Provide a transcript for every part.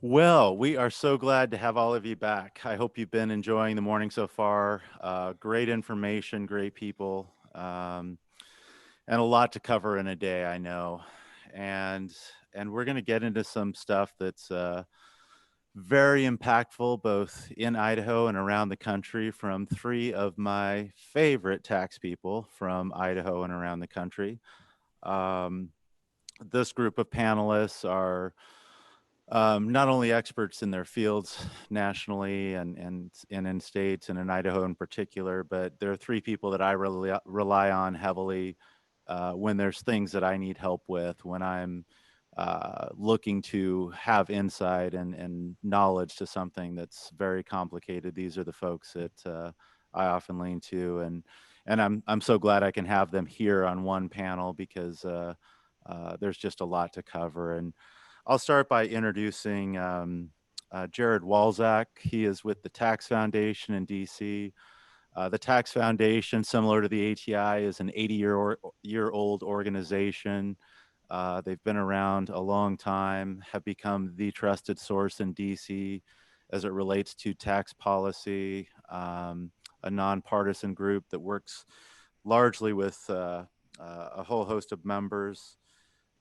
Well, we are so glad to have all of you back. I hope you've been enjoying the morning so far. Great information, great people, and a lot to cover in a day, I know. And and we're going to get into some stuff that's very impactful, both in Idaho and around the country, from three of my favorite tax people from Idaho and around the country. Um, this group of panelists are not only experts in their fields nationally and in states and in Idaho in particular, but there are three people that I really rely on heavily when there's things that I need help with, when I'm looking to have insight and knowledge to something that's very complicated. These are the folks that I often lean to, and I'm so glad I can have them here on one panel because there's just a lot to cover. And I'll start by introducing Jared Walczac. He is with the Tax Foundation in DC. The Tax Foundation, similar to the ATI, is an 80-year-old organization. They've been around a long time, have become the trusted source in DC as it relates to tax policy, a nonpartisan group that works largely with a whole host of members,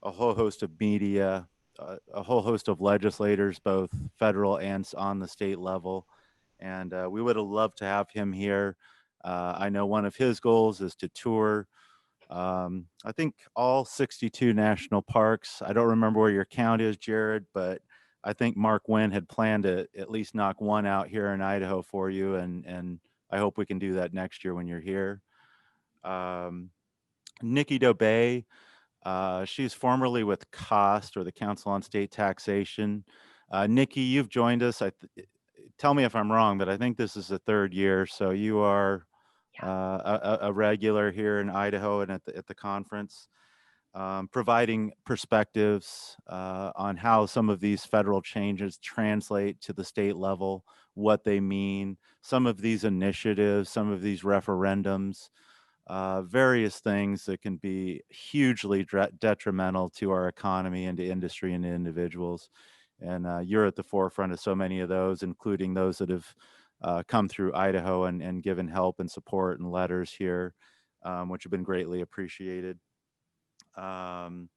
a whole host of media, a whole host of legislators, both federal and on the state level. And we would have loved to have him here. I know one of his goals is to tour, I think, all 62 national parks. I don't remember where your count is, Jared, but I think Mark Wynn had planned to at least knock one out here in Idaho for you. And I hope we can do that next year when you're here. Um, Nikki Dobay, she's formerly with COST, or the Council on State Taxation. Nikki, you've joined us. Tell me if I'm wrong, but I think this is the third year. So you are a regular here in Idaho and at the conference, providing perspectives on how some of these federal changes translate to the state level, what they mean, some of these initiatives, some of these referendums, various things that can be hugely detrimental to our economy and to industry and to individuals. And you're at the forefront of so many of those, including those that have come through Idaho and given help and support and letters here, which have been greatly appreciated. Um,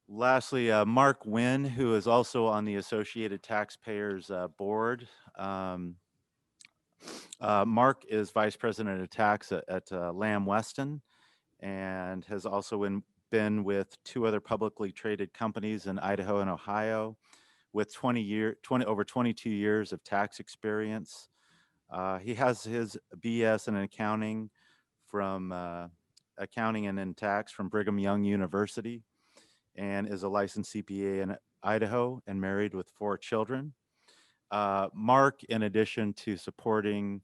Lastly, Mark Wynn, who is also on the Associated Taxpayers board. Mark is vice president of tax at Lamb Weston, and has also been with two other publicly traded companies in Idaho and Ohio, with 20 over 22 years of tax experience. He has his BS in accounting from accounting and in tax from Brigham Young University, and is a licensed CPA in Idaho and married with 4 children. Mark, in addition to supporting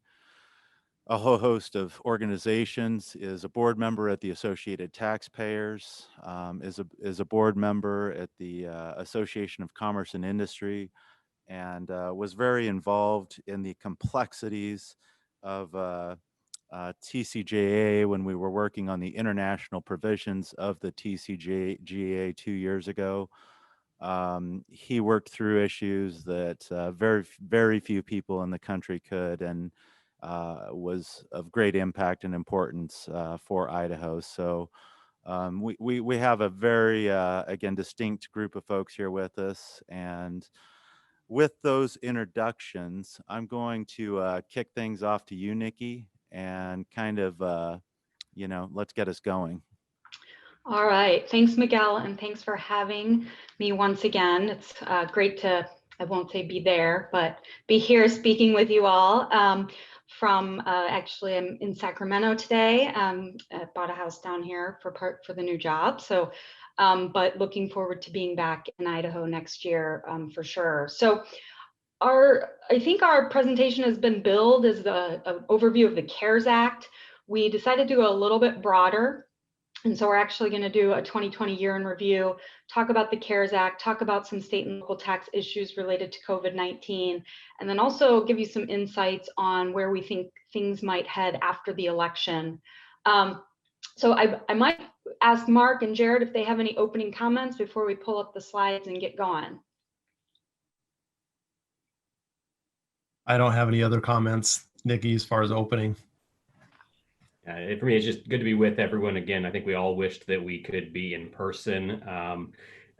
a whole host of organizations, is a board member at the Associated Taxpayers, is a board member at the Association of Commerce and Industry, and was very involved in the complexities of TCJA when we were working on the international provisions of the TCJA 2 years ago. He worked through issues that very few people in the country could, and was of great impact and importance for Idaho. So we have a very, again, distinct group of folks here with us. And with those introductions, I'm going to kick things off to you, Nikki, and kind of, let's get us going. All right. Thanks, Miguel, and thanks for having me once again. It's great to, I won't say be there, but be here speaking with you all. Actually, I'm in Sacramento today. I bought a house down here for the new job. So, but looking forward to being back in Idaho next year for sure. So, I think our presentation has been billed as an overview of the CARES Act. We decided to go a little bit broader. And so we're actually going to do a 2020 year in review, talk about the CARES Act, talk about some state and local tax issues related to COVID-19, and then also give you some insights on where we think things might head after the election. So I might ask Mark and Jared if they have any opening comments before we pull up the slides and get going. I don't have any other comments, Nikki, as far as opening. For me, it's just good to be with everyone again. I think we all wished that we could be in person.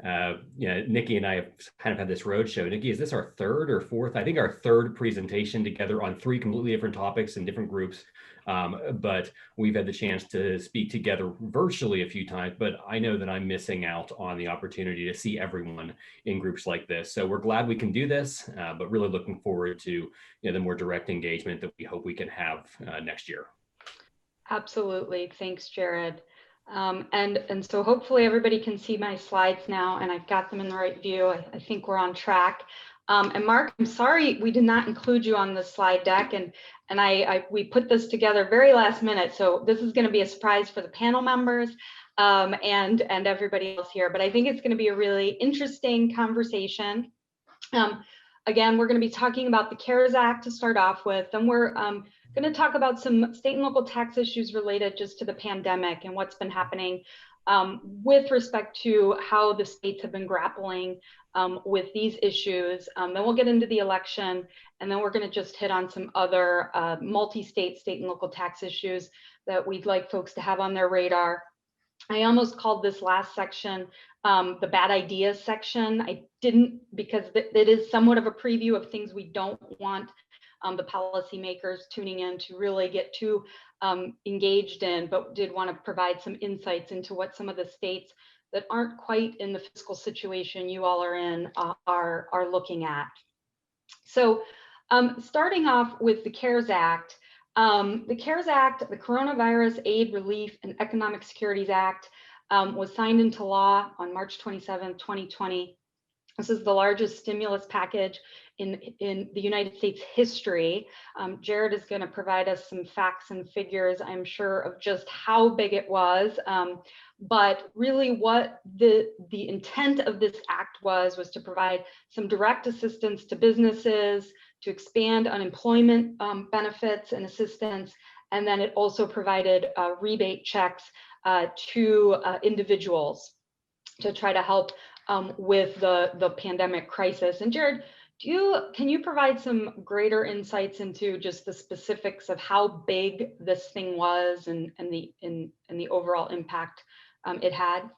Nikki and I have kind of had this roadshow. Nikki, is this our third or fourth? I think our third presentation together on 3 completely different topics in different groups. But we've had the chance to speak together virtually a few times, but I know that I'm missing out on the opportunity to see everyone in groups like this. So we're glad we can do this, but really looking forward to the more direct engagement that we hope we can have next year. Absolutely. Thanks, Jared. And so hopefully everybody can see my slides now, and I've got them in the right view. I think we're on track. And Mark, I'm sorry we did not include you on the slide deck, and we put this together very last minute, so this is going to be a surprise for the panel members and everybody else here. But I think it's going to be a really interesting conversation. Again, we're going to be talking about the CARES Act to start off with, and we're going to talk about some state and local tax issues related just to the pandemic and what's been happening with respect to how the states have been grappling with these issues. Then we'll get into the election, and then we're going to just hit on some other multi-state, state and local tax issues that we'd like folks to have on their radar. I almost called this last section the bad ideas section. I didn't, because it is somewhat of a preview of things we don't want the policymakers tuning in to really get too engaged in, but did want to provide some insights into what some of the states that aren't quite in the fiscal situation you all are in are looking at. So starting off with the CARES Act. The CARES Act, the Coronavirus Aid, Relief, and Economic Securities Act, was signed into law on March 27, 2020. This is the largest stimulus package in the United States history. Jared is going to provide us some facts and figures, I'm sure, of just how big it was. But really what the intent of this act was to provide some direct assistance to businesses, to expand unemployment benefits and assistance. And then it also provided rebate checks to individuals to try to help with the pandemic crisis. And Jared, can you provide some greater insights into just the specifics of how big this thing was and the overall impact it had?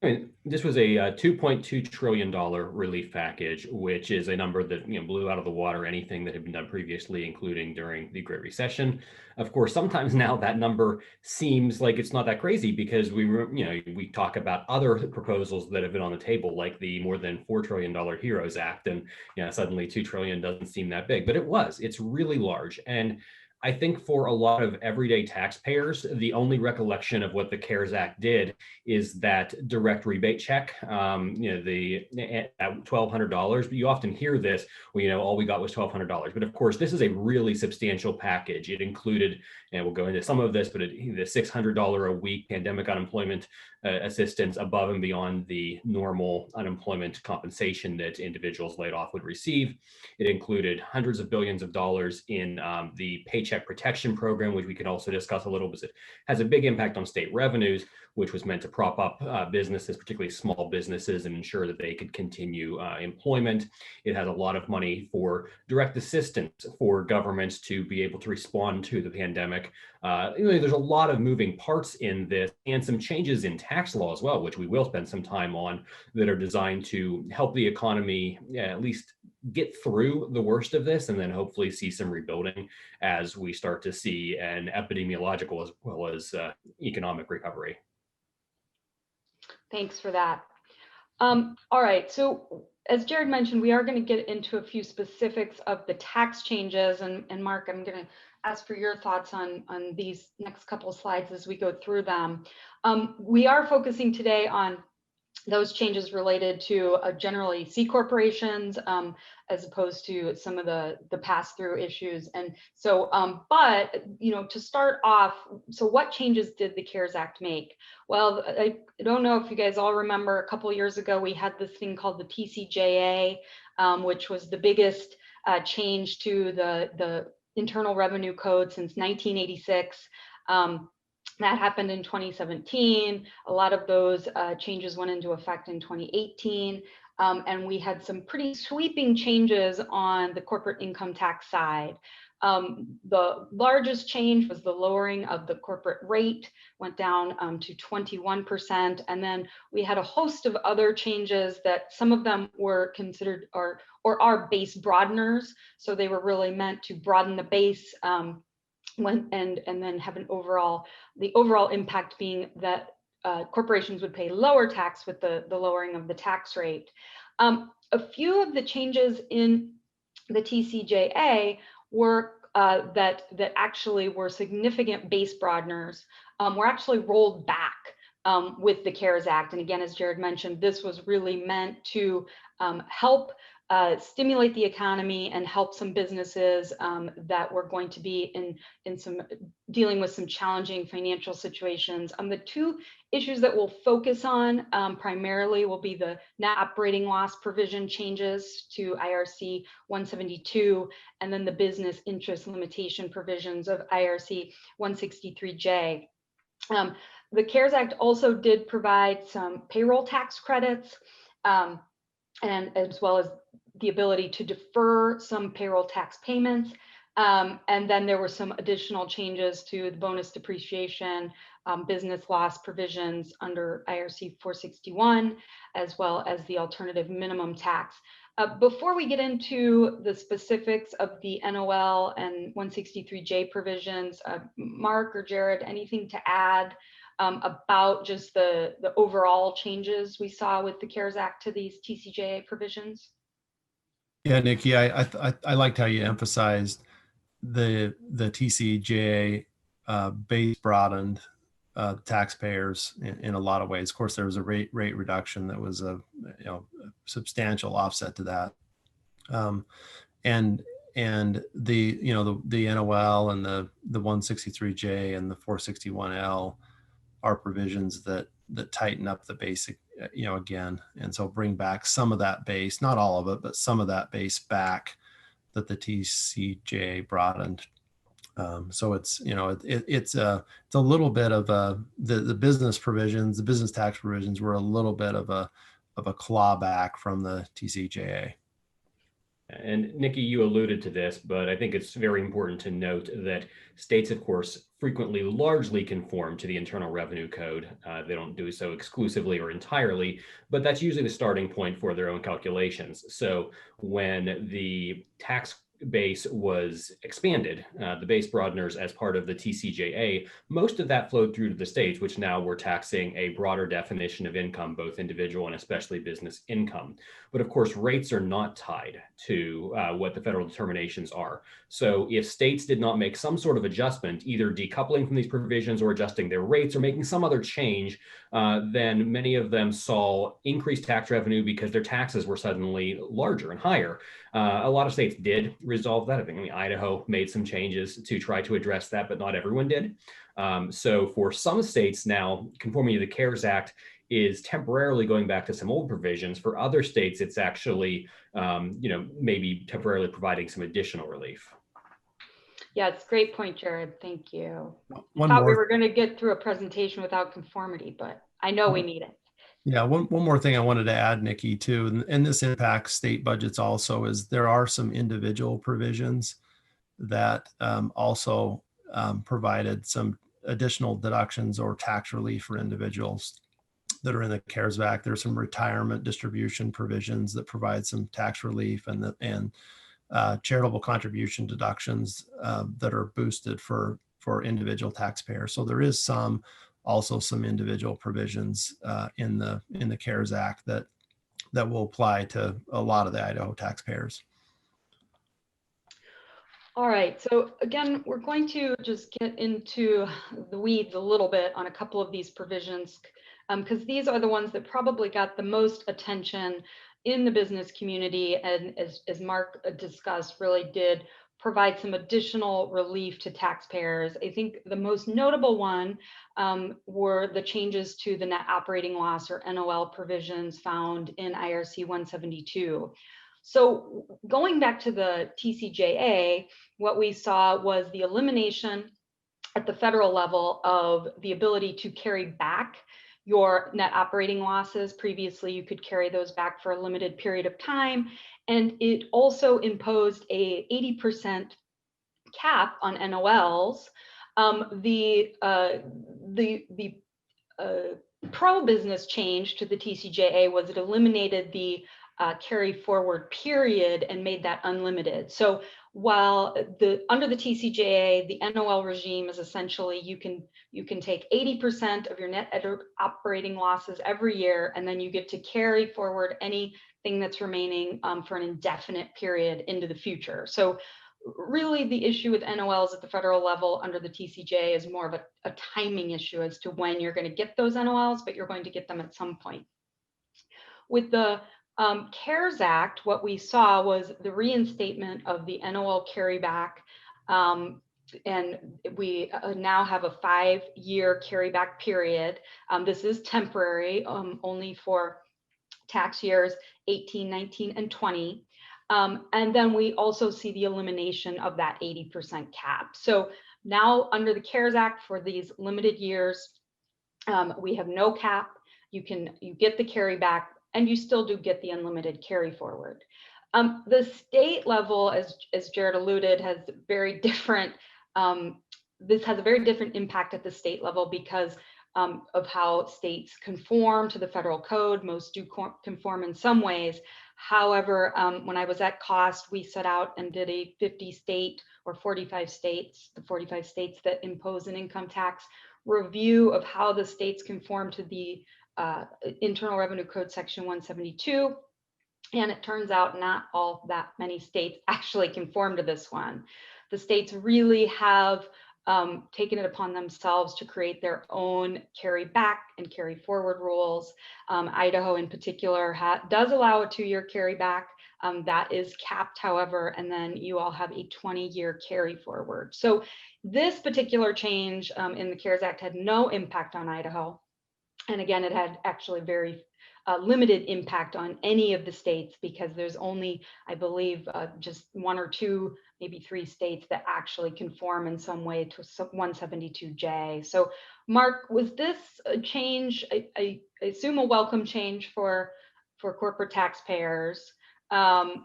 I mean, this was a $2.2 trillion relief package, which is a number that blew out of the water anything that had been done previously, including during the Great Recession. Of course, sometimes now that number seems like it's not that crazy because we talk about other proposals that have been on the table, like the more than $4 trillion HEROES Act, and suddenly $2 trillion doesn't seem that big, but it's really large. And I think for a lot of everyday taxpayers, the only recollection of what the CARES Act did is that direct rebate check, at $1,200. But you often hear this, all we got was $1,200. But of course, this is a really substantial package. It included, and we'll go into some of this, but the $600 a week pandemic unemployment assistance above and beyond the normal unemployment compensation that individuals laid off would receive. It included hundreds of billions of dollars in the Paycheck Protection Program, which we can also discuss a little bit. It has a big impact on state revenues, which was meant to prop up businesses, particularly small businesses, and ensure that they could continue employment. It has a lot of money for direct assistance for governments to be able to respond to the pandemic. There's a lot of moving parts in this and some changes in tax law as well, which we will spend some time on, that are designed to help the economy at least get through the worst of this, and then hopefully see some rebuilding as we start to see an epidemiological as well as economic recovery. Thanks for that. All right, so as Jared mentioned, we are going to get into a few specifics of the tax changes, and Mark, I'm going to ask for your thoughts on these next couple of slides as we go through them. We are focusing today on those changes related to generally C corporations, as opposed to some of the pass-through issues. And so, but to start off, so what changes did the CARES Act make? Well, I don't know if you guys all remember, a couple of years ago we had this thing called the TCJA, which was the biggest change to the Internal Revenue Code since 1986. That happened in 2017. A lot of those changes went into effect in 2018. And we had some pretty sweeping changes on the corporate income tax side. The largest change was the lowering of the corporate rate, went down to 21%. And then we had a host of other changes that some of them were considered or are base broadeners. So they were really meant to broaden the base and then have the overall impact being that corporations would pay lower tax with the lowering of the tax rate. A few of the changes in the TCJA were that actually were significant base broadeners were actually rolled back with the CARES Act. And again, as Jared mentioned, this was really meant to help stimulate the economy and help some businesses that were going to be in some dealing with some challenging financial situations. The two issues that we'll focus on primarily will be the net operating loss provision changes to IRC 172, and then the business interest limitation provisions of IRC 163J. The CARES Act also did provide some payroll tax credits, and as well as the ability to defer some payroll tax payments. And then there were some additional changes to the bonus depreciation, business loss provisions under IRC 461, as well as the alternative minimum tax. Before we get into the specifics of the NOL and 163J provisions, Mark or Jared, anything to add about just the overall changes we saw with the CARES Act to these TCJA provisions? Yeah, Nikki, I liked how you emphasized the TCJA base broadened taxpayers in a lot of ways. Of course, there was a rate reduction that was a substantial offset to that, and the NOL and the 163J and the 461L are provisions that tighten up the basic, again, and so bring back some of that base, not all of it, but some of that base back that the TCJA broadened. So it's a little bit of the business provisions, the business tax provisions were a little bit of a clawback from the TCJA. And Nikki, you alluded to this, but I think it's very important to note that states, of course, frequently largely conform to the Internal Revenue Code. They don't do so exclusively or entirely, but that's usually the starting point for their own calculations. So when the tax base was expanded, the base broadeners as part of the TCJA, most of that flowed through to the states, which now were taxing a broader definition of income, both individual and especially business income. But of course, rates are not tied to what the federal determinations are. So if states did not make some sort of adjustment, either decoupling from these provisions or adjusting their rates or making some other change, then many of them saw increased tax revenue because their taxes were suddenly larger and higher. A lot of states did resolve that. I think Idaho made some changes to try to address that, but not everyone did. So for some states now, conforming to the CARES Act is temporarily going back to some old provisions. For other states, it's actually, maybe temporarily providing some additional relief. Yeah, it's a great point, Jared. Thank you. One I thought more. we were going to get through a presentation without conformity, but I know we need it. Yeah, one more thing I wanted to add, Nikki, too, and this impacts state budgets also, is there are some individual provisions that also provided some additional deductions or tax relief for individuals that are in the CARES Act. There's some retirement distribution provisions that provide some tax relief, and charitable contribution deductions that are boosted for individual taxpayers. So there is also some individual provisions in the CARES Act that will apply to a lot of the Idaho taxpayers. All right, so again, we're going to just get into the weeds a little bit on a couple of these provisions, because these are the ones that probably got the most attention in the business community, and as Mark discussed, really did provide some additional relief to taxpayers. I think the most notable one were the changes to the net operating loss or NOL provisions found in IRC 172. So going back to the TCJA, what we saw was the elimination at the federal level of the ability to carry back your net operating losses. Previously, you could carry those back for a limited period of time. And it also imposed a 80% cap on NOLs. The pro-business change to the TCJA was it eliminated the carry forward period and made that unlimited. So while under the TCJA, the NOL regime is essentially you can take 80% of your net operating losses every year, and then you get to carry forward anything that's remaining for an indefinite period into the future. So really the issue with NOLs at the federal level under the TCJA is more of a timing issue as to when you're going to get those NOLs, but you're going to get them at some point. With the CARES Act, what we saw was the reinstatement of the NOL carryback, and we now have a 5-year carryback period. This is temporary, only for tax years 18, 19, and 20. And then we also see the elimination of that 80% cap. So now under the CARES Act for these limited years, we have no cap. You get the carryback, and you still do get the unlimited carry forward. The state level, as Jared alluded, has very different. This has a very different impact at the state level because of how states conform to the federal code. Most do conform in some ways. However, when I was at COST, we set out and did a 50 state or 45 states, the 45 states that impose an income tax review of how the states conform to the Internal Revenue Code Section 172. And it turns out not all that many states actually conform to this one. The states really have taken it upon themselves to create their own carry back and carry forward rules. Idaho in particular does allow a 2-year carry back. That is capped, however, and then you all have a 20-year carry forward. So this particular change in the CARES Act had no impact on Idaho. And again, it had actually very limited impact on any of the states because there's only, I believe, just 1 or 2, maybe 3 states that actually conform in some way to 172J. So Mark, was this a change, I assume a welcome change for corporate taxpayers? Were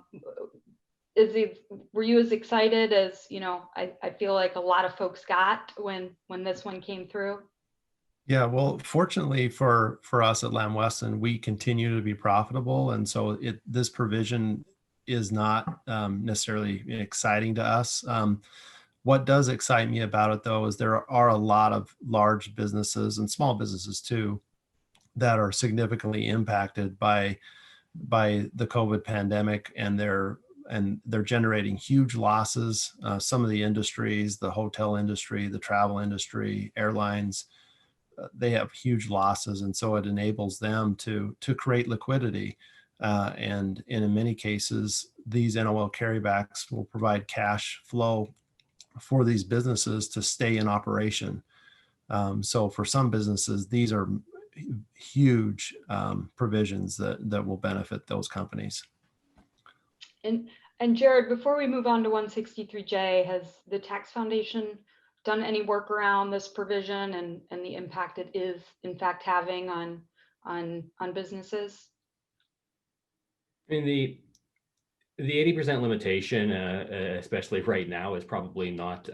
you as excited as, I feel like a lot of folks got when this one came through? Yeah, well, fortunately for us at Lamb Weston, we continue to be profitable, and so this provision is not necessarily exciting to us. What does excite me about it, though, is there are a lot of large businesses and small businesses too that are significantly impacted by the COVID pandemic, and they're generating huge losses. Some of the industries, the hotel industry, the travel industry, airlines, they have huge losses, and so it enables them to create liquidity. And in many cases, these NOL carrybacks will provide cash flow for these businesses to stay in operation. So for some businesses, these are huge provisions that will benefit those companies. And Jared, before we move on to 163J, has the Tax Foundation done any work around this provision and the impact it is in fact having on businesses? I mean, the 80% limitation, especially right now, is probably not,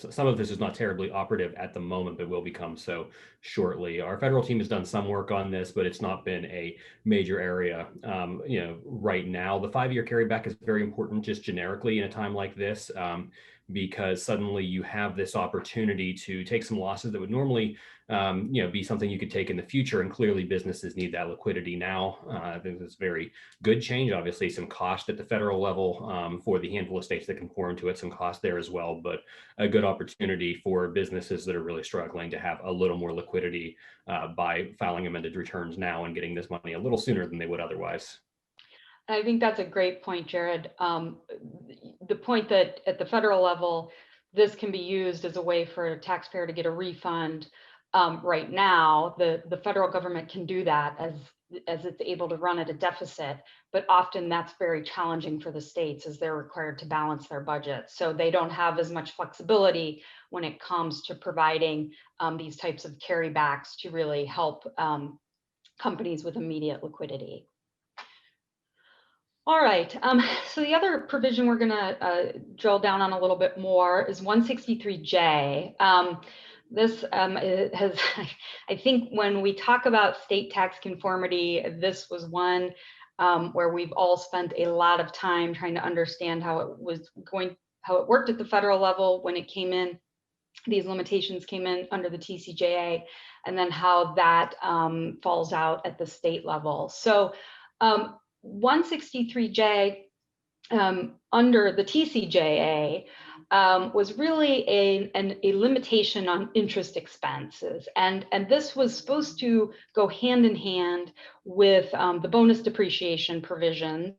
some of this is not terribly operative at the moment, but will become so shortly. Our federal team has done some work on this, but it's not been a major area. Right now, the 5-year carryback is very important just generically in a time like this, because suddenly you have this opportunity to take some losses that would normally be something you could take in the future. And clearly businesses need that liquidity now. There's this very good change, obviously some cost at the federal level for the handful of states that conform to it, some cost there as well, but a good opportunity for businesses that are really struggling to have a little more liquidity by filing amended returns now and getting this money a little sooner than they would otherwise. I think that's a great point, Jared. The point that at the federal level, this can be used as a way for a taxpayer to get a refund. Right now, the federal government can do that as it's able to run at a deficit, but often that's very challenging for the states as they're required to balance their budget. So they don't have as much flexibility when it comes to providing these types of carrybacks to really help companies with immediate liquidity. All right, so the other provision we're gonna drill down on a little bit more is 163J. This has, I think when we talk about state tax conformity, this was one where we've all spent a lot of time trying to understand how it worked at the federal level when it came in, these limitations came in under the TCJA, and then how that falls out at the state level. So 163J under the TCJA was really a limitation on interest expenses. And this was supposed to go hand in hand with the bonus depreciation provisions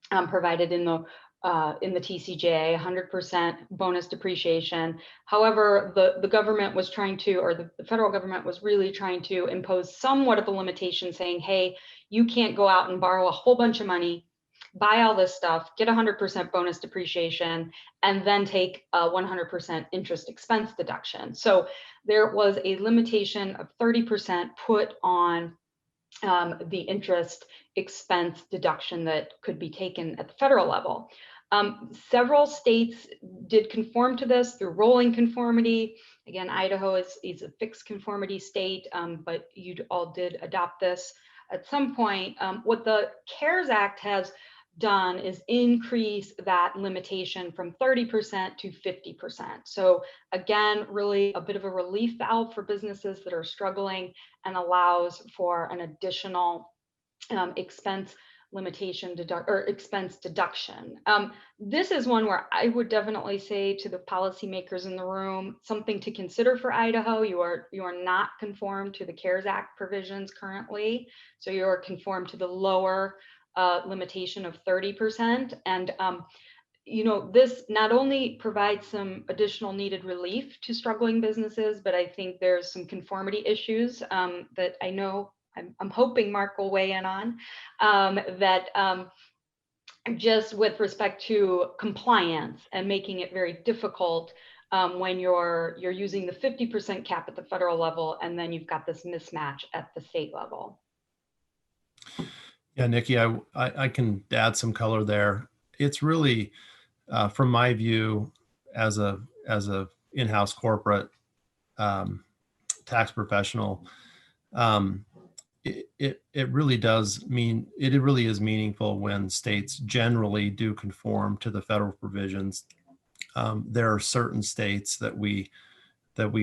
provided in the TCJA, 100% bonus depreciation. However, the government was trying to, or the federal government was really trying to impose somewhat of a limitation saying, hey, you can't go out and borrow a whole bunch of money, buy all this stuff, get 100% bonus depreciation, and then take a 100% interest expense deduction. So there was a limitation of 30% put on the interest expense deduction that could be taken at the federal level. Several states did conform to this through rolling conformity. Again, Idaho is a fixed conformity state, but you all did adopt this at some point. What the CARES Act has done is increase that limitation from 30% to 50%. So again, really a bit of a relief valve for businesses that are struggling, and allows for an additional expense limitation expense deduction. This is one where I would definitely say to the policymakers in the room, something to consider for Idaho. You are not conformed to the CARES Act provisions currently, so you are conformed to the lower limitation of 30%. And you know, this not only provides some additional needed relief to struggling businesses, but I think there's some conformity issues that I know I'm hoping Mark will weigh in on, just with respect to compliance and making it very difficult when you're using the 50% cap at the federal level, and then you've got this mismatch at the state level. Yeah, Nikki, I can add some color there. It's really, from my view, as a in-house corporate tax professional, it really does mean, it really is meaningful when states generally do conform to the federal provisions. There are certain states that we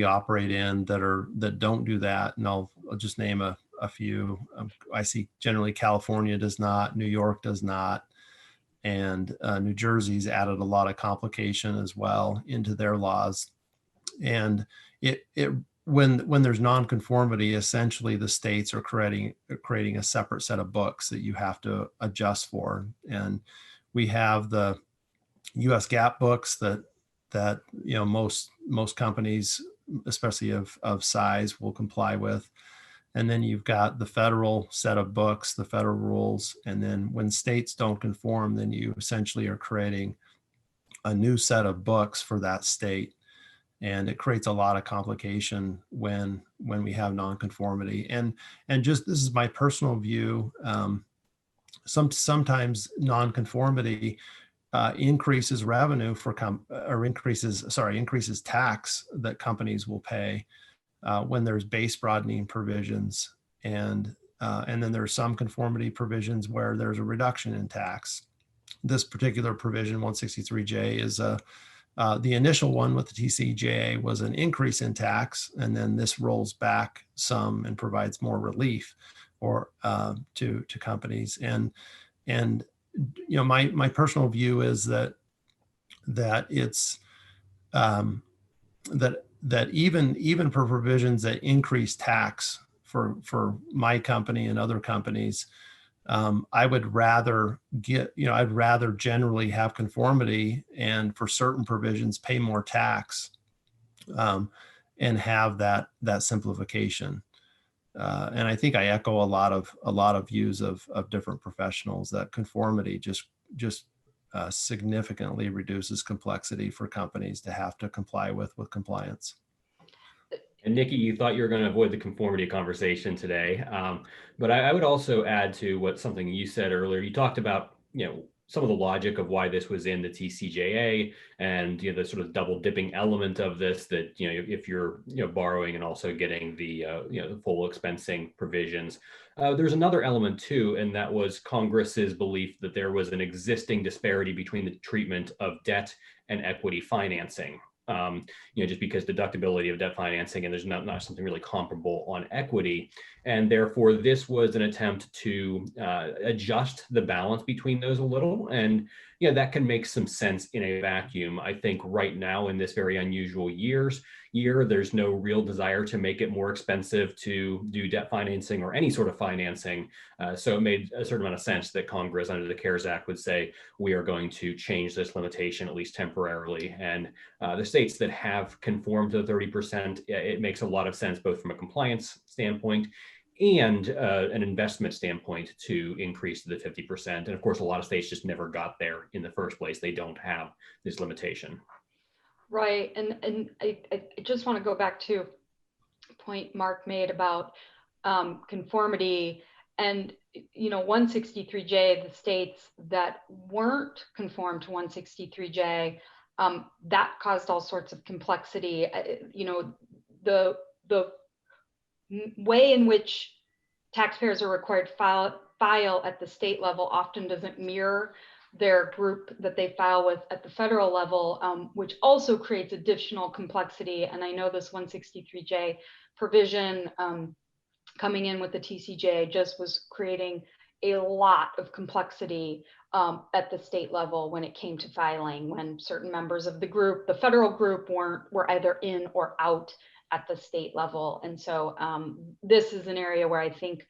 operate in that don't do that, and I'll just name a few. I see generally California does not, New York does not, and New Jersey's added a lot of complication as well into their laws. And when there's nonconformity, essentially the states are creating a separate set of books that you have to adjust for. And we have the U.S. GAAP books that you know most companies, especially of size, will comply with. And then you've got the federal set of books, the federal rules. And then when states don't conform, then you essentially are creating a new set of books for that state. And it creates a lot of complication when we have nonconformity. And just, this is my personal view. Sometimes nonconformity increases revenue for increases tax that companies will pay when there's base broadening provisions, and then there's some conformity provisions where there's a reduction in tax. This particular provision, 163J, is the initial one with the TCJA was an increase in tax, and then this rolls back some and provides more relief or to companies. And you know, my personal view is that it's that even for provisions that increase tax for my company and other companies, I would rather I'd rather generally have conformity, and for certain provisions pay more tax, and have that simplification. and I think I echo a lot of views of different professionals that conformity just significantly reduces complexity for companies to have to comply with compliance. And Nikki, you thought you were going to avoid the conformity conversation today, but I would also add to what something you said earlier. You talked about, some of the logic of why this was in the TCJA, and the sort of double dipping element of this, that if you're borrowing and also getting the the full expensing provisions. There's another element too, and that was Congress's belief that there was an existing disparity between the treatment of debt and equity financing. Just because deductibility of debt financing, and there's not something really comparable on equity. And therefore, this was an attempt to adjust the balance between those a little. And that can make some sense in a vacuum. I think right now, in this very unusual year, there's no real desire to make it more expensive to do debt financing or any sort of financing. So it made a certain amount of sense that Congress, under the CARES Act, would say, we are going to change this limitation, at least temporarily. And the states that have conformed to the 30%, it makes a lot of sense, both from a compliance standpoint and an investment standpoint, to increase to the 50%. And of course, a lot of states just never got there in the first place. They don't have this limitation. Right. And I just want to go back to a point Mark made about conformity. And 163J, the states that weren't conformed to 163J, that caused all sorts of complexity. The way in which taxpayers are required to file at the state level often doesn't mirror their group that they file with at the federal level, which also creates additional complexity. And I know this 163J provision coming in with the TCJ just was creating a lot of complexity at the state level when it came to filing, when certain members of the group, the federal group, were either in or out at the state level. And so this is an area where I think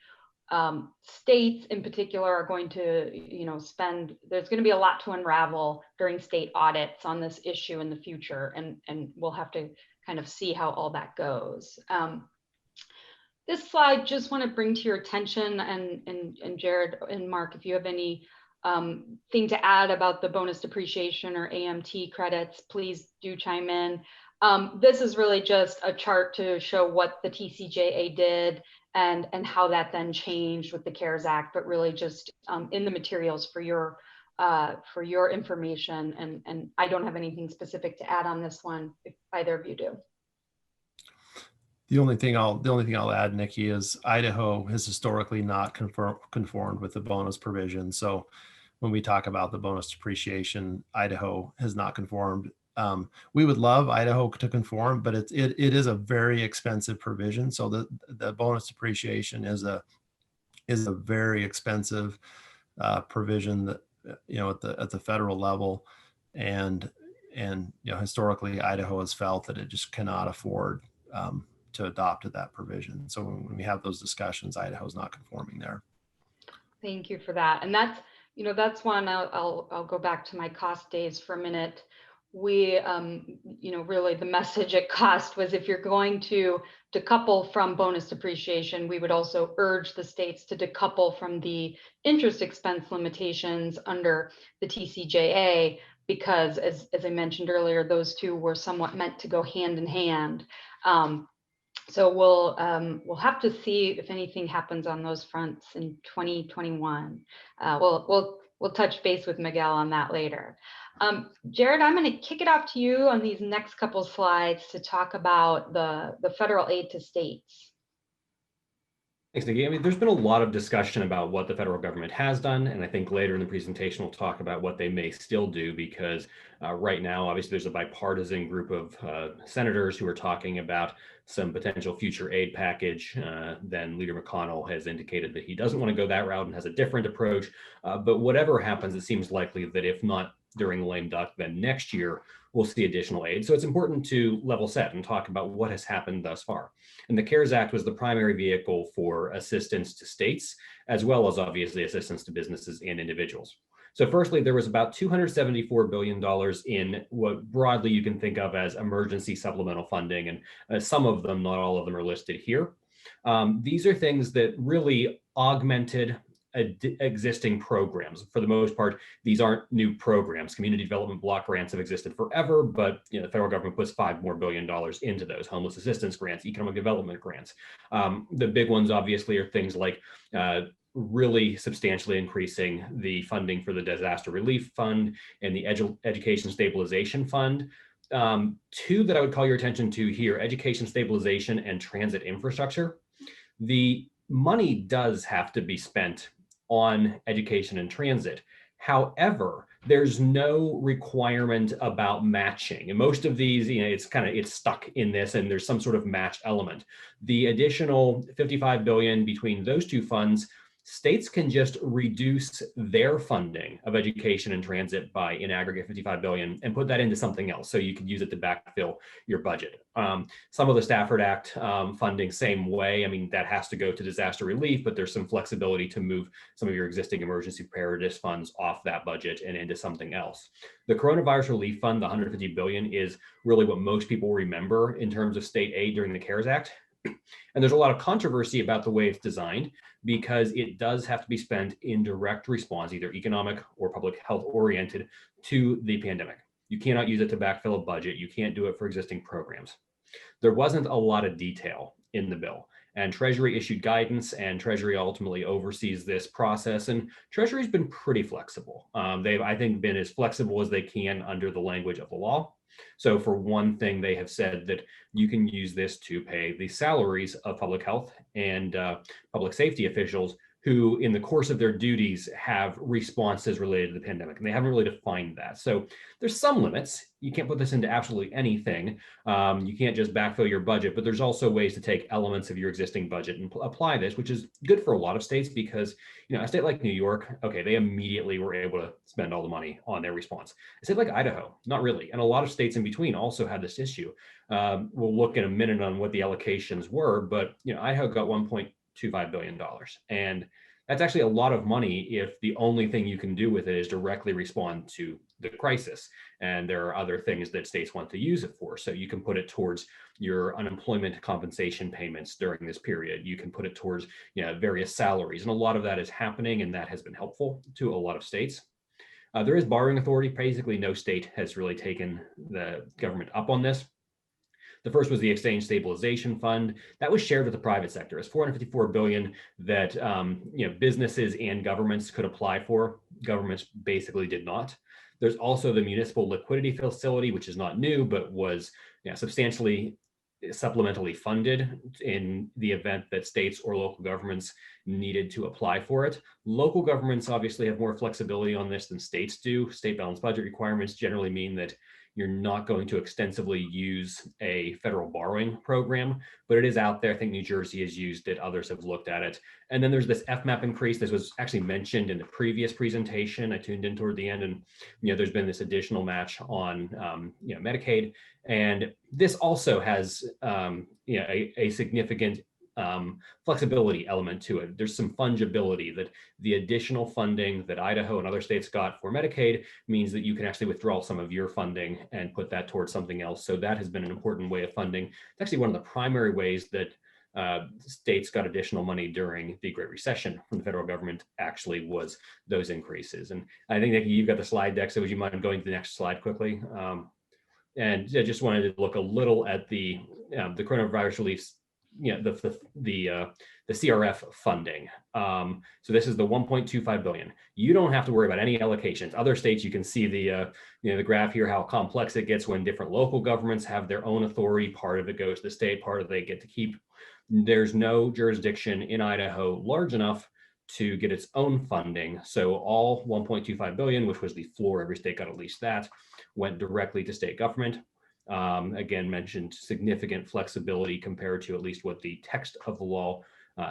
states in particular are going to, there's going to be a lot to unravel during state audits on this issue in the future. And we'll have to kind of see how all that goes. This slide, just want to bring to your attention, and Jared and Mark, if you have any thing to add about the bonus depreciation or AMT credits, please do chime in. This is really just a chart to show what the TCJA did and how that then changed with the CARES Act, but really just in the materials for your information. And I don't have anything specific to add on this one, if either of you do. The only thing I'll add, Nikki, is Idaho has historically not conformed with the bonus provision. So when we talk about the bonus depreciation, Idaho has not conformed. We would love Idaho to conform, but it is a very expensive provision. So the bonus depreciation is a very expensive provision that at the federal level, and historically Idaho has felt that it just cannot afford to adopt that provision. So when we have those discussions, Idaho's not conforming there. Thank you for that. And that's one I'll go back to my cost days for a minute. We, really the message at cost was, if you're going to decouple from bonus depreciation, we would also urge the states to decouple from the interest expense limitations under the TCJA, because as I mentioned earlier, those two were somewhat meant to go hand in hand. So we'll have to see if anything happens on those fronts in 2021. We'll touch base with Miguel on that later. Jared, I'm going to kick it off to you on these next couple slides to talk about the federal aid to states. Thanks, Nikki. I mean, there's been a lot of discussion about what the federal government has done, and I think later in the presentation we'll talk about what they may still do, because right now, obviously, there's a bipartisan group of senators who are talking about some potential future aid package. Then Leader McConnell has indicated that he doesn't want to go that route and has a different approach. But whatever happens, it seems likely that if not during the lame duck, then next year we'll see additional aid. So it's important to level set and talk about what has happened thus far. And the CARES Act was the primary vehicle for assistance to states, as well as obviously assistance to businesses and individuals. So firstly, there was about $274 billion in what broadly you can think of as emergency supplemental funding. And some of them, not all of them, are listed here. These are things that really augmented existing programs. For the most part, these aren't new programs. Community development block grants have existed forever, but the federal government puts $5 more billion into those. Homeless assistance grants, economic development grants. The big ones obviously are things like really substantially increasing the funding for the disaster relief fund and the education stabilization fund. Two that I would call your attention to here: education stabilization and transit infrastructure. The money does have to be spent on education and transit. However, there's no requirement about matching. And most of these, it's stuck in this, and there's some sort of match element. The additional 55 billion between those two funds, states can just reduce their funding of education and transit by, in aggregate, 55 billion and put that into something else. So you could use it to backfill your budget. Some of the Stafford Act funding, same way. I mean, that has to go to disaster relief, but there's some flexibility to move some of your existing emergency preparedness funds off that budget and into something else. The coronavirus relief fund, the 150 billion, is really what most people remember in terms of state aid during the CARES Act. And there's a lot of controversy about the way it's designed, because it does have to be spent in direct response, either economic or public health oriented, to the pandemic. You cannot use it to backfill a budget. You can't do it for existing programs. There wasn't a lot of detail in the bill, and Treasury issued guidance, and Treasury ultimately oversees this process. And Treasury's been pretty flexible. They've, I think, been as flexible as they can under the language of the law. So for one thing, they have said that you can use this to pay the salaries of public health and public safety officials who, in the course of their duties, have responses related to the pandemic. And they haven't really defined that. So there's some limits. You can't put this into absolutely anything. You can't just backfill your budget, but there's also ways to take elements of your existing budget and apply this, which is good for a lot of states, because a state like New York, okay, they immediately were able to spend all the money on their response. A state like Idaho, not really. And a lot of states in between also had this issue. We'll look in a minute on what the allocations were, but Idaho got $1.25 billion. And that's actually a lot of money if the only thing you can do with it is directly respond to the crisis. And there are other things that states want to use it for. So you can put it towards your unemployment compensation payments during this period. You can put it towards various salaries. And a lot of that is happening, and that has been helpful to a lot of states. There is borrowing authority. Basically, no state has really taken the government up on this. The first was the Exchange Stabilization Fund. That was shared with the private sector. It's $454 billion that businesses and governments could apply for. Governments basically did not. There's also the Municipal Liquidity Facility, which is not new, but was substantially supplementally funded in the event that states or local governments needed to apply for it. Local governments obviously have more flexibility on this than states do. State balanced budget requirements generally mean that you're not going to extensively use a federal borrowing program, but it is out there. I think New Jersey has used it. Others have looked at it. And then there's this FMAP increase. This was actually mentioned in the previous presentation. I tuned in toward the end, and there's been this additional match on Medicaid. And this also has a significant flexibility element to it. There's some fungibility, that the additional funding that Idaho and other states got for Medicaid means that you can actually withdraw some of your funding and put that towards something else. So that has been an important way of funding. It's actually one of the primary ways that states got additional money during the Great Recession from the federal government, actually, was those increases. And I think, Nikki, you've got the slide deck, so would you mind going to the next slide quickly? And I just wanted to look a little at the coronavirus relief, the CRF funding. So this is the 1.25 billion. You don't have to worry about any allocations. Other states, you can see the graph here, how complex it gets when different local governments have their own authority. Part of it goes to the state, part of it they get to keep. There's no jurisdiction in Idaho large enough to get its own funding. So all 1.25 billion, which was the floor, every state got at least that, went directly to state government. Again, mentioned significant flexibility compared to at least what the text of the law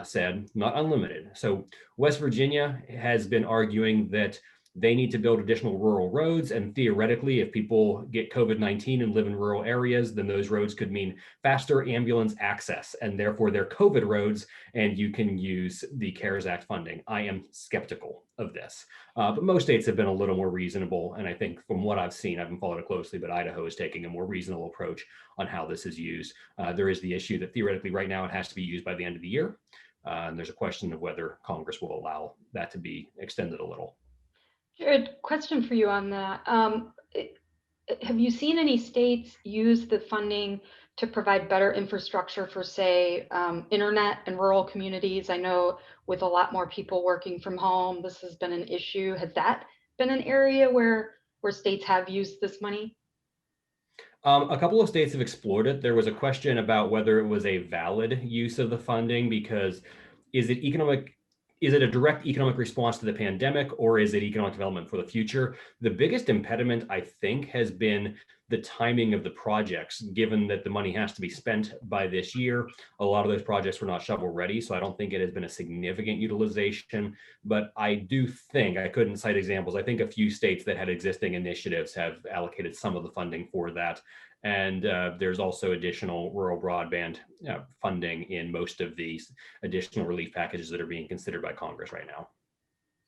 said, not unlimited. So West Virginia has been arguing that They need to build additional rural roads. And theoretically, if people get COVID-19 and live in rural areas, then those roads could mean faster ambulance access, and therefore they're COVID roads, and you can use the CARES Act funding. I am skeptical of this, but most states have been a little more reasonable. And I think from what I've seen, I haven't followed it closely, but Idaho is taking a more reasonable approach on how this is used. There is the issue that theoretically right now it has to be used by the end of the year. And there's a question of whether Congress will allow that to be extended a little. Jared, question for you on that. Have you seen any states use the funding to provide better infrastructure for, say, internet in rural communities? I know with a lot more people working from home, this has been an issue. Has that been an area where states have used this money? A couple of states have explored it. There was a question about whether it was a valid use of the funding, because is it a direct economic response to the pandemic, or is it economic development for the future? The biggest impediment, I think, has been the timing of the projects, given that the money has to be spent by this year. A lot of those projects were not shovel ready, so I don't think it has been a significant utilization. But I do think, I couldn't cite examples, I think a few states that had existing initiatives have allocated some of the funding for that. And there's also additional rural broadband funding in most of these additional relief packages that are being considered by Congress right now.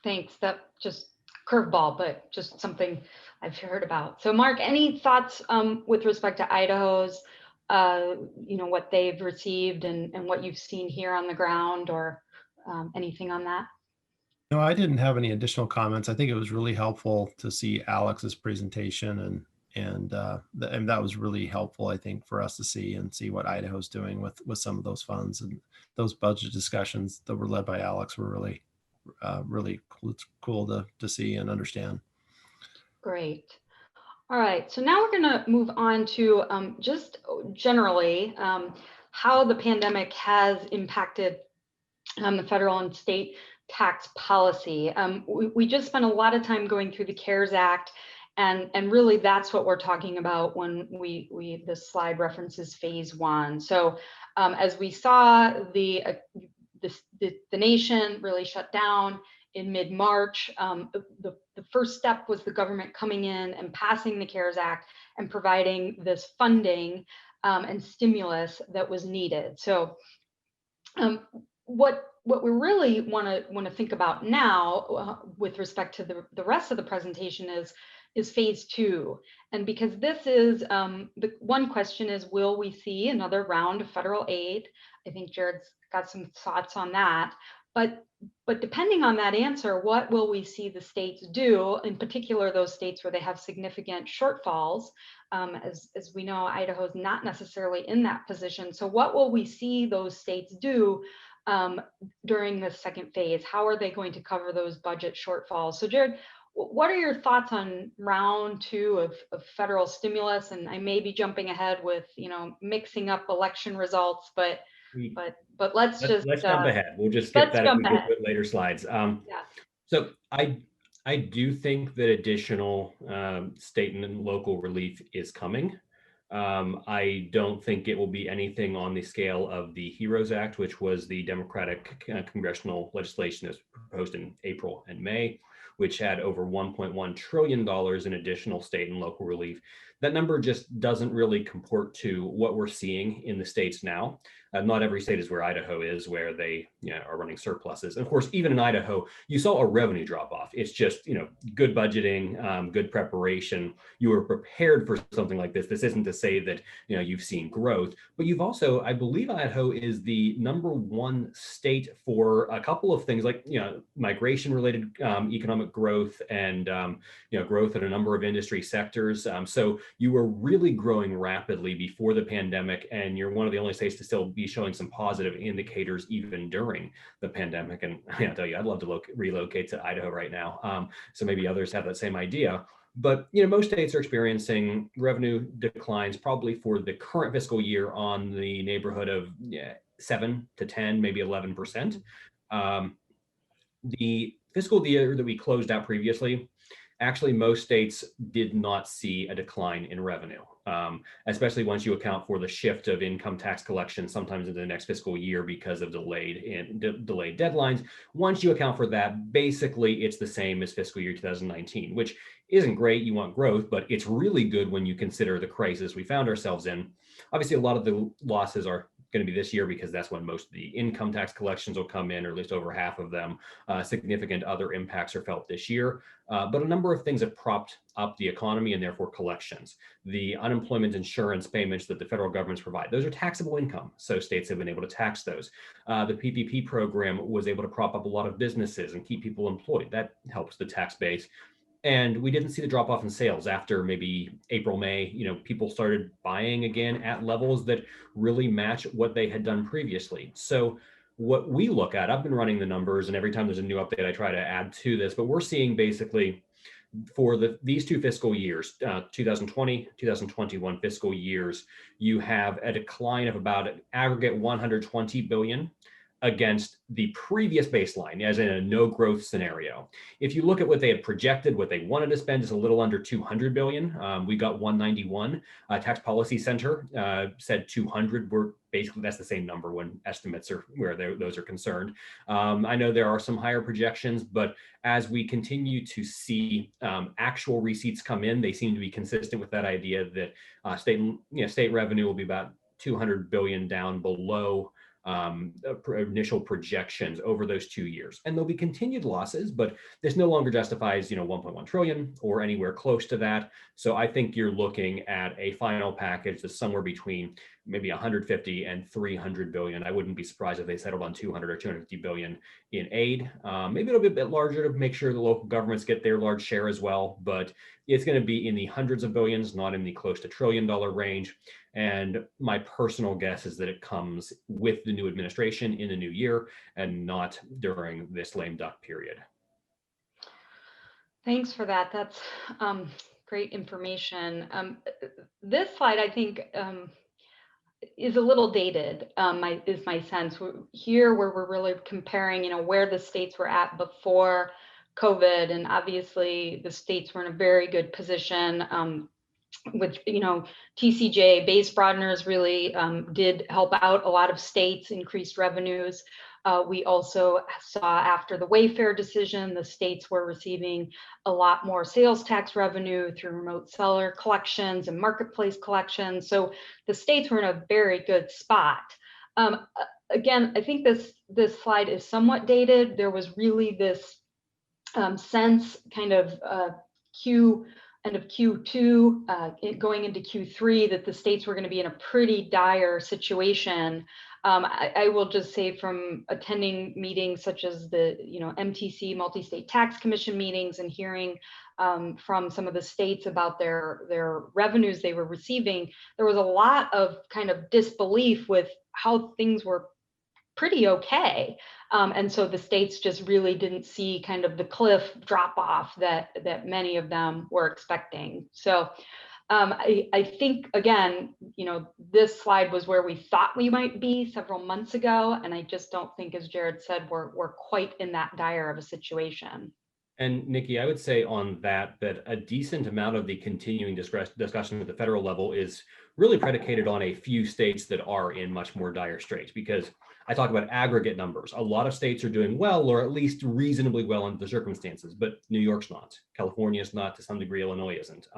Thanks. That just curveball, but just something I've heard about. So Mark, any thoughts with respect to Idaho's, what they've received and what you've seen here on the ground, or anything on that? No, I didn't have any additional comments. I think it was really helpful to see Alex's presentation, and that was really helpful, I think, for us to see what Idaho's doing with some of those funds. And those budget discussions that were led by Alex were really cool to see and understand. Great. All right, so now we're going to move on to just generally how the pandemic has impacted the federal and state tax policy. We just spent a lot of time going through the CARES Act, and really that's what we're talking about when this slide references phase one. So as we saw, the nation really shut down in mid-March. The first step was the government coming in and passing the CARES Act and providing this funding and stimulus that was needed. So what we really want to think about now with respect to the rest of the presentation is phase two. And because this is the one question is, will we see another round of federal aid? I think Jared's got some thoughts on that. But depending on that answer, what will we see the states do, in particular those states where they have significant shortfalls? As we know, Idaho is not necessarily in that position. So what will we see those states do during the second phase? How are they going to cover those budget shortfalls? So Jared, what are your thoughts on round two of federal stimulus? And I may be jumping ahead with, mixing up election results, but let's jump ahead. We'll just skip that if we get to it later slides. Yeah. So I do think that additional state and local relief is coming. I don't think it will be anything on the scale of the HEROES Act, which was the Democratic congressional legislation that was proposed in April and May, which had over $1.1 trillion in additional state and local relief. That number just doesn't really comport to what we're seeing in the states now. Not every state is where Idaho is, where they are running surpluses. And of course, even in Idaho, you saw a revenue drop off. It's just, good budgeting, good preparation. You were prepared for something like this. This isn't to say that, you've seen growth, but you've also, I believe Idaho is the #1 state for a couple of things like, migration related economic growth and, growth in a number of industry sectors. So you were really growing rapidly before the pandemic, and you're one of the only states to still be showing some positive indicators even during the pandemic. And I'll tell you, I'd love to relocate to Idaho right now. So maybe others have that same idea. But most states are experiencing revenue declines probably for the current fiscal year on the neighborhood of 7 to 10, maybe 11%. The fiscal year that we closed out previously actually most states did not see a decline in revenue, especially once you account for the shift of income tax collection sometimes into the next fiscal year because of delayed deadlines. Once you account for that, basically it's the same as fiscal year 2019, which isn't great. You want growth, but it's really good when you consider the crisis we found ourselves in. Obviously, a lot of the losses are going to be this year because that's when most of the income tax collections will come in, or at least over half of them. Significant other impacts are felt this year, but a number of things have propped up the economy and therefore collections. The unemployment insurance payments that the federal governments provide, those are taxable income, so states have been able to tax those. The PPP program was able to prop up a lot of businesses and keep people employed. That helps the tax base. And we didn't see the drop off in sales after maybe April, May. People started buying again at levels that really match what they had done previously. So what we look at, I've been running the numbers, and every time there's a new update, I try to add to this, but we're seeing basically for these two fiscal years, 2020, 2021 fiscal years, you have a decline of about an aggregate 120 billion against the previous baseline, as in a no growth scenario. If you look at what they had projected, what they wanted to spend is a little under 200 billion. We got 191. Tax Policy Center said 200. We're basically, that's the same number when estimates are where those are concerned. I know there are some higher projections, but as we continue to see actual receipts come in, they seem to be consistent with that idea that state revenue will be about 200 billion down below initial projections over those 2 years. And there'll be continued losses, but this no longer justifies, 1.1 trillion or anywhere close to that. So I think you're looking at a final package that's somewhere between maybe 150 and 300 billion. I wouldn't be surprised if they settled on 200 or 250 billion in aid. Maybe it'll be a bit larger to make sure the local governments get their large share as well, but it's going to be in the hundreds of billions, not in the close to $1 trillion range. And my personal guess is that it comes with the new administration in the new year and not during this lame duck period. Thanks for that. That's great information. This slide, I think, is a little dated, is my sense. Here, where we're really comparing, where the states were at before COVID, and obviously the states were in a very good position. With TCJ base broadeners really did help out a lot of states, increased revenues. We also saw after the Wayfair decision, the states were receiving a lot more sales tax revenue through remote seller collections and marketplace collections. So the states were in a very good spot. Again, I think this slide is somewhat dated. There was really this sense kind of end of Q2, going into Q3, that the states were going to be in a pretty dire situation. I will just say, from attending meetings such as the MTC, Multi-State Tax Commission meetings, and hearing from some of the states about their revenues they were receiving, there was a lot of kind of disbelief with how things were pretty okay. And so the states just really didn't see kind of the cliff drop off that many of them were expecting. So I think, again, this slide was where we thought we might be several months ago. And I just don't think, as Jared said, we're quite in that dire of a situation. And Nikki, I would say on that a decent amount of the continuing discussion at the federal level is really predicated on a few states that are in much more dire straits, because I talk about aggregate numbers. A lot of states are doing well, or at least reasonably well under the circumstances, but New York's not, California's not, to some degree, Illinois isn't.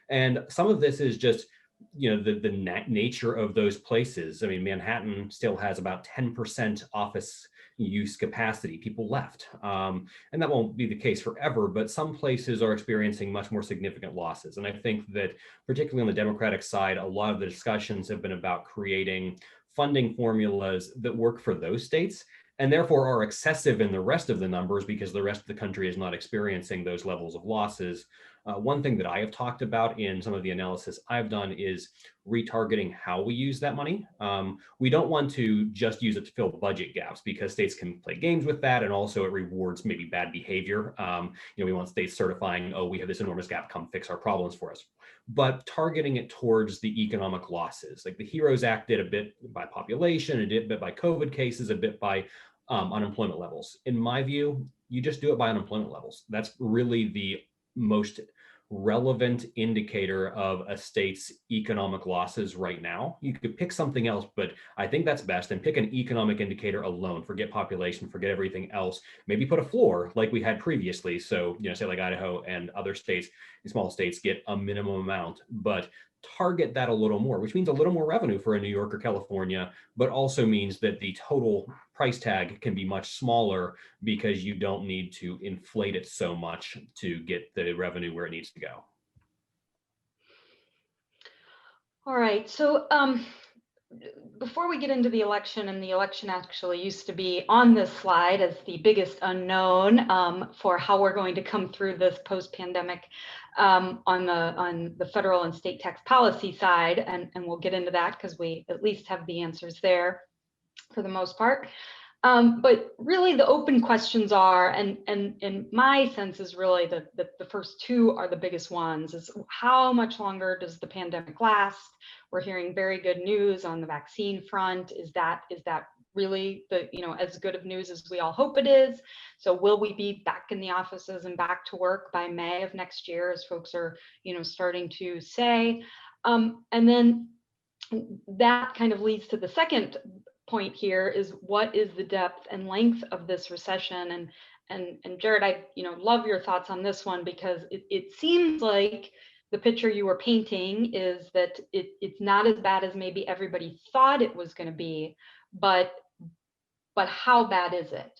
And some of this is just, the nature of those places. I mean, Manhattan still has about 10% office use capacity. People left. And that won't be the case forever, but some places are experiencing much more significant losses. And I think that particularly on the Democratic side, a lot of the discussions have been about creating funding formulas that work for those states, and therefore are excessive in the rest of the numbers because the rest of the country is not experiencing those levels of losses. One thing that I have talked about in some of the analysis I've done is retargeting how we use that money. We don't want to just use it to fill budget gaps, because states can play games with that, and also it rewards maybe bad behavior. We want states certifying, oh, we have this enormous gap, come fix our problems for us. But targeting it towards the economic losses, like the HEROES Act did a bit by population, a bit by COVID cases, a bit by unemployment levels. In my view, you just do it by unemployment levels. That's really the most relevant indicator of a state's economic losses right now. You could pick something else, but I think that's best, and pick an economic indicator alone. Forget population, forget everything else. Maybe put a floor like we had previously. So, say like Idaho and other states, small states, get a minimum amount, but target that a little more, which means a little more revenue for a New York or California, but also means that the total price tag can be much smaller because you don't need to inflate it so much to get the revenue where it needs to go. All right, so before we get into the election, and the election actually used to be on this slide as the biggest unknown for how we're going to come through this post-pandemic on the federal and state tax policy side, and we'll get into that because we at least have the answers there for the most part. But really the open questions are, and my sense is really the first two are the biggest ones, is how much longer does the pandemic last? We're hearing very good news on the vaccine front. Is that really the, as good of news as we all hope it is? So will we be back in the offices and back to work by May of next year, as folks are, starting to say? And then that kind of leads to the second point here, is what is the depth and length of this recession? And Jared, I love your thoughts on this one, because it seems like the picture you were painting is that it's not as bad as maybe everybody thought it was going to be, but how bad is it?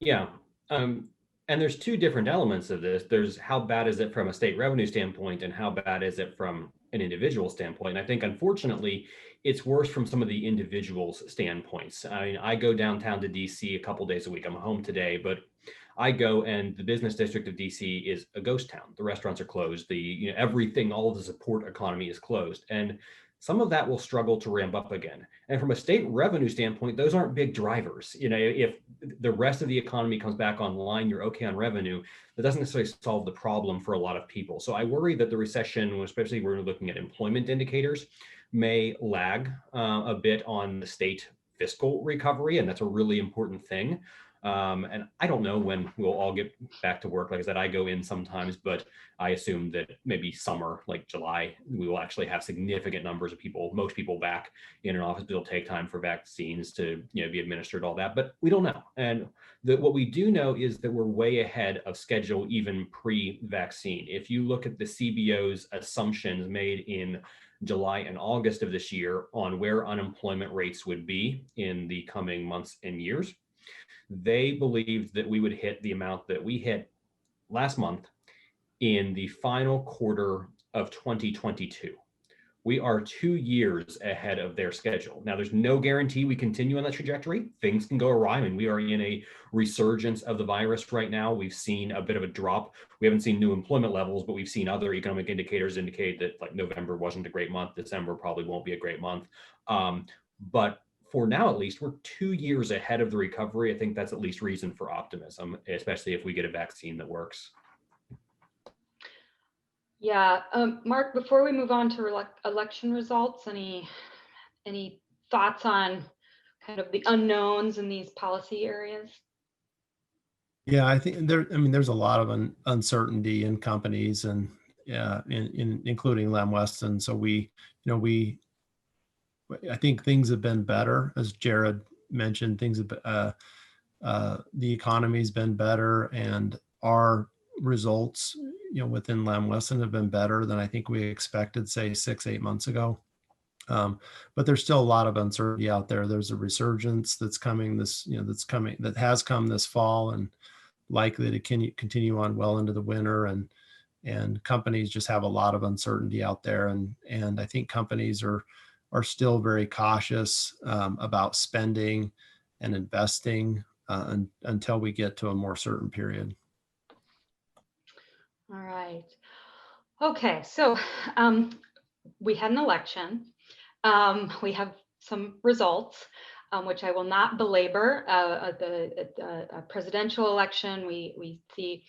Yeah. And there's two different elements of this. There's how bad is it from a state revenue standpoint, and how bad is it from an individual standpoint. And I think, unfortunately, it's worse from some of the individuals' standpoints. I mean, I go downtown to DC a couple days a week. I'm home today, but I go, and the business district of DC is a ghost town. The restaurants are closed. The everything, all of the support economy is closed, and some of that will struggle to ramp up again. And from a state revenue standpoint, those aren't big drivers. If the rest of the economy comes back online, you're okay on revenue. That doesn't necessarily solve the problem for a lot of people. So I worry that the recession, especially when we're looking at employment indicators, may lag a bit on the state fiscal recovery, and that's a really important thing. And I don't know when we'll all get back to work. Like I said, I go in sometimes, but I assume that maybe summer, like July, we will actually have significant numbers of people, most people back in an office. But it'll take time for vaccines to be administered, all that, but we don't know. And what we do know is that we're way ahead of schedule, even pre-vaccine. If you look at the CBO's assumptions made in July and August of this year on where unemployment rates would be in the coming months and years, they believed that we would hit the amount that we hit last month in the final quarter of 2022. We are 2 years ahead of their schedule. Now, there's no guarantee we continue on that trajectory. Things can go awry. I mean, we are in a resurgence of the virus right now. We've seen a bit of a drop. We haven't seen new employment levels, but we've seen other economic indicators indicate that, like, November wasn't a great month. December probably won't be a great month. But for now, at least, we're 2 years ahead of the recovery. I think that's at least reason for optimism, especially if we get a vaccine that works. Yeah, Mark, before we move on to election results, any thoughts on kind of the unknowns in these policy areas? Yeah, I think there's a lot of uncertainty in companies, and including Weston. So I think things have been better, as Jared mentioned. Things have the economy's been better, and our results, within Weston have been better than I think we expected, say 6-8 months ago. But there's still a lot of uncertainty out there. There's a resurgence that's coming that has come this fall, and likely to continue on well into the winter. And companies just have a lot of uncertainty out there, and I think companies are still very cautious about spending and investing until we get to a more certain period. All right. Okay, so we had an election. We have some results, which I will not belabor. The presidential election, we see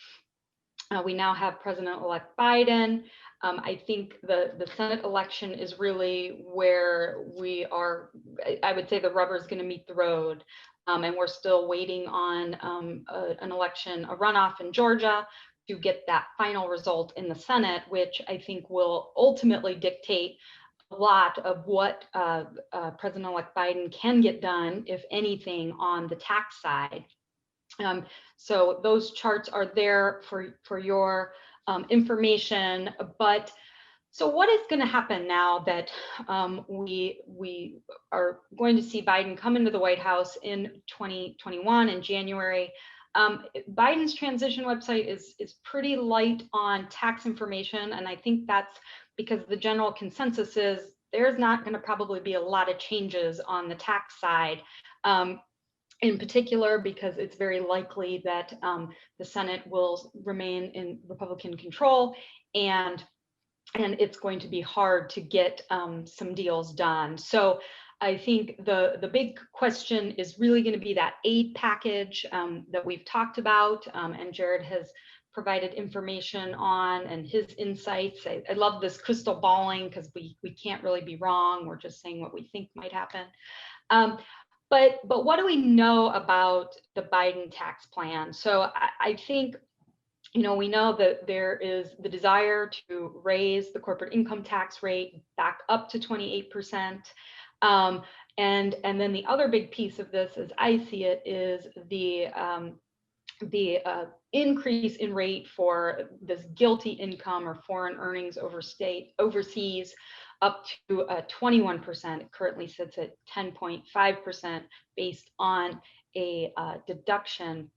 we now have President-elect Biden. I think the Senate election is really where we are. I would say the rubber is going to meet the road, and we're still waiting on an election, a runoff in Georgia to get that final result in the Senate, which I think will ultimately dictate a lot of what President-elect Biden can get done, if anything, on the tax side. So those charts are there for your information. But so what is going to happen now that we are going to see Biden come into the White House in 2021 in January? Biden's transition website is pretty light on tax information, and I think that's because the general consensus is there's not going to probably be a lot of changes on the tax side. In particular, because it's very likely that the Senate will remain in Republican control, and it's going to be hard to get some deals done. So I think the big question is really going to be that aid package that we've talked about, and Jared has provided information on and his insights. I love this crystal balling because we can't really be wrong. We're just saying what we think might happen. But what do we know about the Biden tax plan? So I think, we know that there is the desire to raise the corporate income tax rate back up to 28%. And then the other big piece of this, as I see it, is the increase in rate for this GILTI income or foreign earnings overseas up to 21%. It currently sits at 10.5% based on a deduction.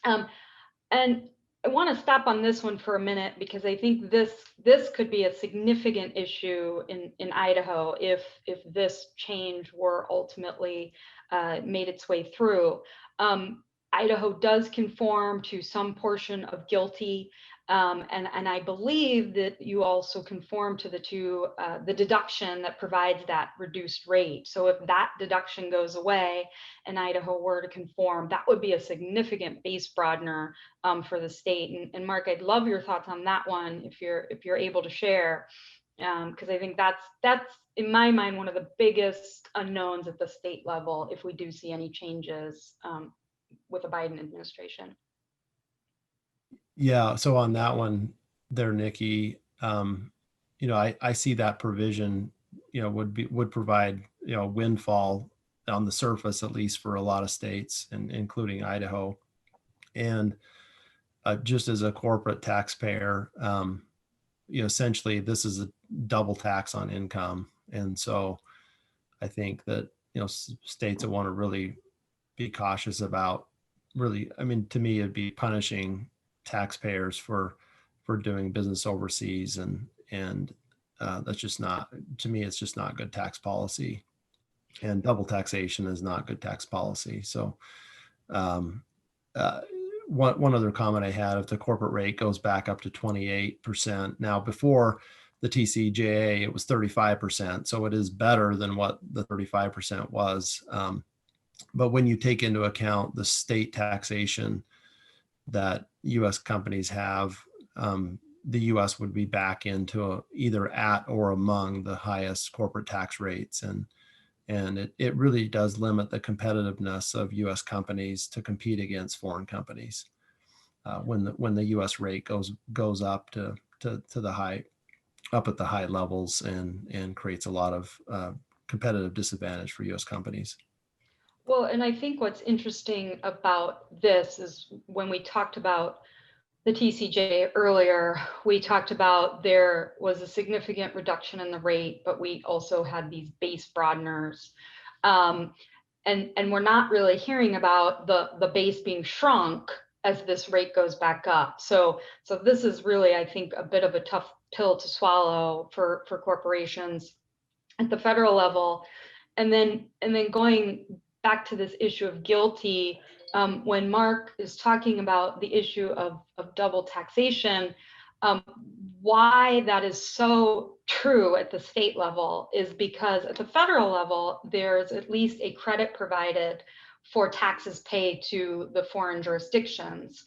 And I want to stop on this one for a minute because I think this could be a significant issue in Idaho if this change were ultimately made its way through. Idaho does conform to some portion of GILTI, and I believe that you also conform to the deduction that provides that reduced rate. So if that deduction goes away and Idaho were to conform, that would be a significant base broadener for the state. And Mark, I'd love your thoughts on that one if you're able to share, because I think that's in my mind one of the biggest unknowns at the state level if we do see any changes with the Biden administration. Yeah. So on that one there, Nikki, I see that provision, would provide, windfall on the surface, at least for a lot of states, and including Idaho. And just as a corporate taxpayer, essentially this is a double tax on income. And so I think that, states that want to really be cautious about to me, it'd be punishing taxpayers for doing business overseas, and that's just not, to me, it's just not good tax policy, and double taxation is not good tax policy. So one other comment I had, if the corporate rate goes back up to 28%, now before the TCJA it was 35%, so it is better than what the 35% was. But when you take into account the state taxation that U.S. companies have, the U.S. would be back into either at or among the highest corporate tax rates. And it really does limit the competitiveness of U.S. companies to compete against foreign companies when the U.S. rate goes up to the high, up at the high levels, and creates a lot of competitive disadvantage for U.S. companies. Well, and I think what's interesting about this is when we talked about the TCJA earlier, we talked about there was a significant reduction in the rate, but we also had these base broadeners. And we're not really hearing about the base being shrunk as this rate goes back up. So this is really, I think, a bit of a tough pill to swallow for corporations at the federal level. And then going back to this issue of GILTI, when Mark is talking about the issue of double taxation, why that is so true at the state level is because at the federal level, there's at least a credit provided for taxes paid to the foreign jurisdictions.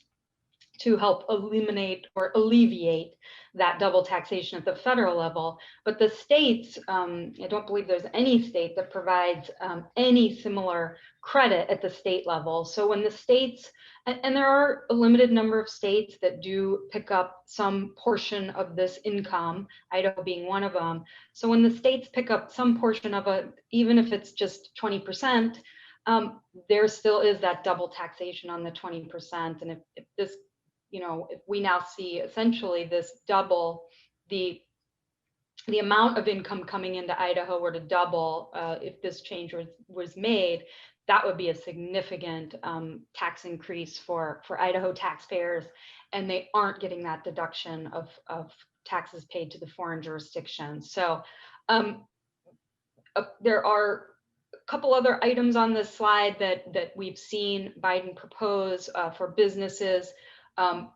to help eliminate or alleviate that double taxation at the federal level. But the states, I don't believe there's any state that provides any similar credit at the state level. So when the states, and there are a limited number of states that do pick up some portion of this income, Idaho being one of them. So when the states pick up some portion of it, even if it's just 20%, there still is that double taxation on the 20%. And if this, if we now see essentially this double, the amount of income coming into Idaho were to double, if this change was made, that would be a significant tax increase for Idaho taxpayers, and they aren't getting that deduction of taxes paid to the foreign jurisdiction. So there are a couple other items on this slide that we've seen Biden propose for businesses.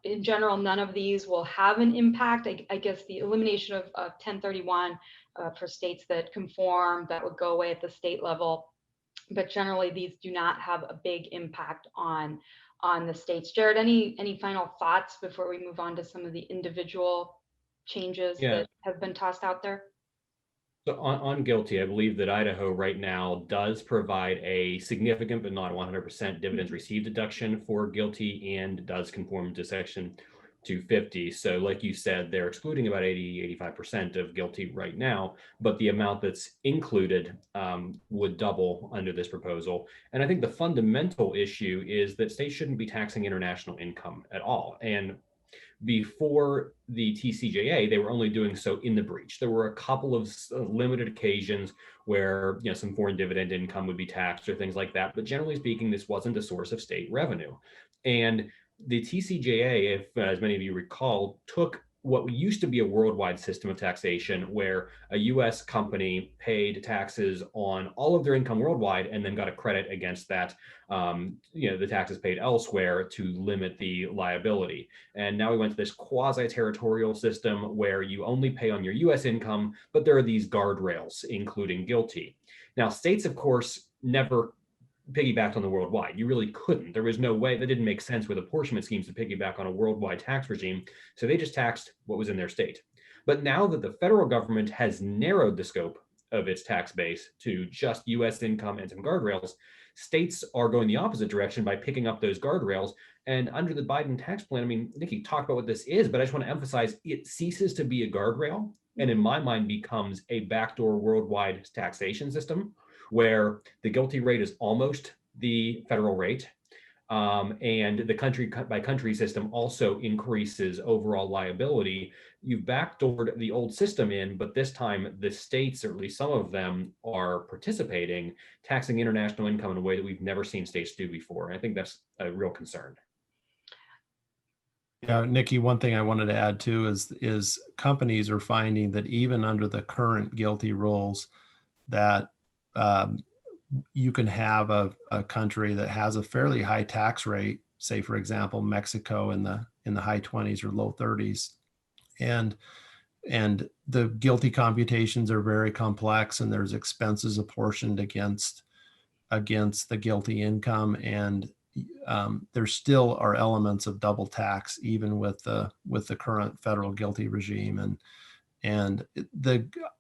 In general, none of these will have an impact. I guess the elimination of 1031 for states that conform, that would go away at the state level. But generally, these do not have a big impact on the states. Jared, any final thoughts before we move on to some of the individual changes that have been tossed out there? So on GILTI, I believe that Idaho right now does provide a significant but not 100% dividends received deduction for GILTI and does conform to Section 250. So like you said, they're excluding about 85% of GILTI right now, but the amount that's included would double under this proposal. And I think the fundamental issue is that states shouldn't be taxing international income at all. And before the TCJA, they were only doing so in the breach. There were a couple of limited occasions where some foreign dividend income would be taxed or things like that. But generally speaking, this wasn't a source of state revenue. And the TCJA, if as many of you recall, took what used to be a worldwide system of taxation where a US company paid taxes on all of their income worldwide and then got a credit against that, the taxes paid elsewhere to limit the liability. And now we went to this quasi-territorial system where you only pay on your US income, but there are these guardrails, including GILTI. Now, states, of course, never piggybacked on the worldwide. You really couldn't. There was no way. That didn't make sense with apportionment schemes to piggyback on a worldwide tax regime. So they just taxed what was in their state. But now that the federal government has narrowed the scope of its tax base to just US income and some guardrails, states are going the opposite direction by picking up those guardrails. And under the Biden tax plan, I mean, Nikki talked about what this is, but I just want to emphasize it ceases to be a guardrail and in my mind becomes a backdoor worldwide taxation system where the GILTI rate is almost the federal rate. And the country by country system also increases overall liability. You've backdoored the old system in, but this time the states, or at least some of them, are participating, taxing international income in a way that we've never seen states do before. And I think that's a real concern. Yeah, Nikki, one thing I wanted to add too is companies are finding that even under the current GILTI rules, that you can have a country that has a fairly high tax rate, say for example Mexico in the high 20s or low 30s, and the GILTI computations are very complex, and there's expenses apportioned against the GILTI income, and there still are elements of double tax even with the current federal GILTI regime, and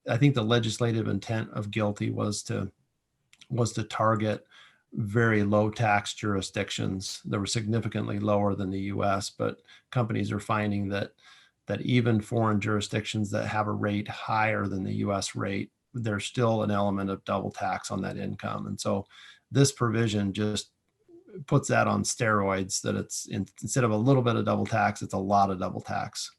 I think the legislative intent of GILTI was to target very low tax jurisdictions that were significantly lower than the US, but companies are finding that even foreign jurisdictions that have a rate higher than the US rate, there's still an element of double tax on that income. And so this provision just puts that on steroids, that it's instead of a little bit of double tax, it's a lot of double tax.